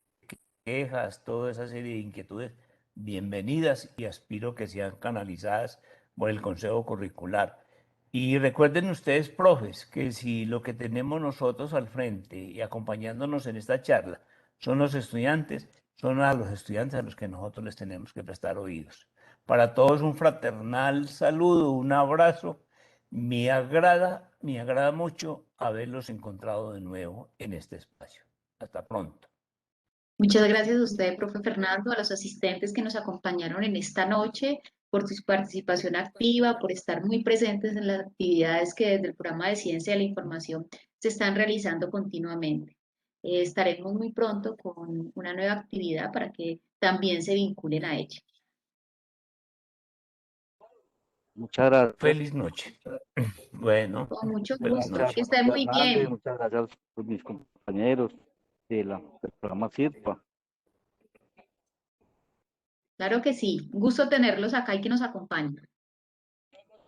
quejas, toda esa serie de inquietudes, bienvenidas y aspiro que sean canalizadas por el Consejo Curricular. Y recuerden ustedes, profes, que si lo que tenemos nosotros al frente y acompañándonos en esta charla son los estudiantes, son a los estudiantes a los que nosotros les tenemos que prestar oídos. Para todos un fraternal saludo, un abrazo. Me agrada mucho haberlos encontrado de nuevo en este espacio. Hasta pronto. Muchas gracias a usted, profe Fernando, a los asistentes que nos acompañaron en esta noche, por su participación activa, por estar muy presentes en las actividades que desde el programa de Ciencia de la Información se están realizando continuamente. Estaremos muy pronto con una nueva actividad para que también se vinculen a ella. Muchas gracias. Feliz noche. Bueno, Con mucho feliz gusto. Muchas noche. Que estén muy Hernández, bien. muchas gracias a mis compañeros del programa CIRPA. Claro que sí. Gusto tenerlos acá y que nos acompañen.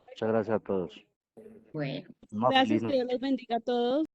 Muchas gracias a todos. Bueno. Una Gracias, feliz que noche. Dios los bendiga a todos.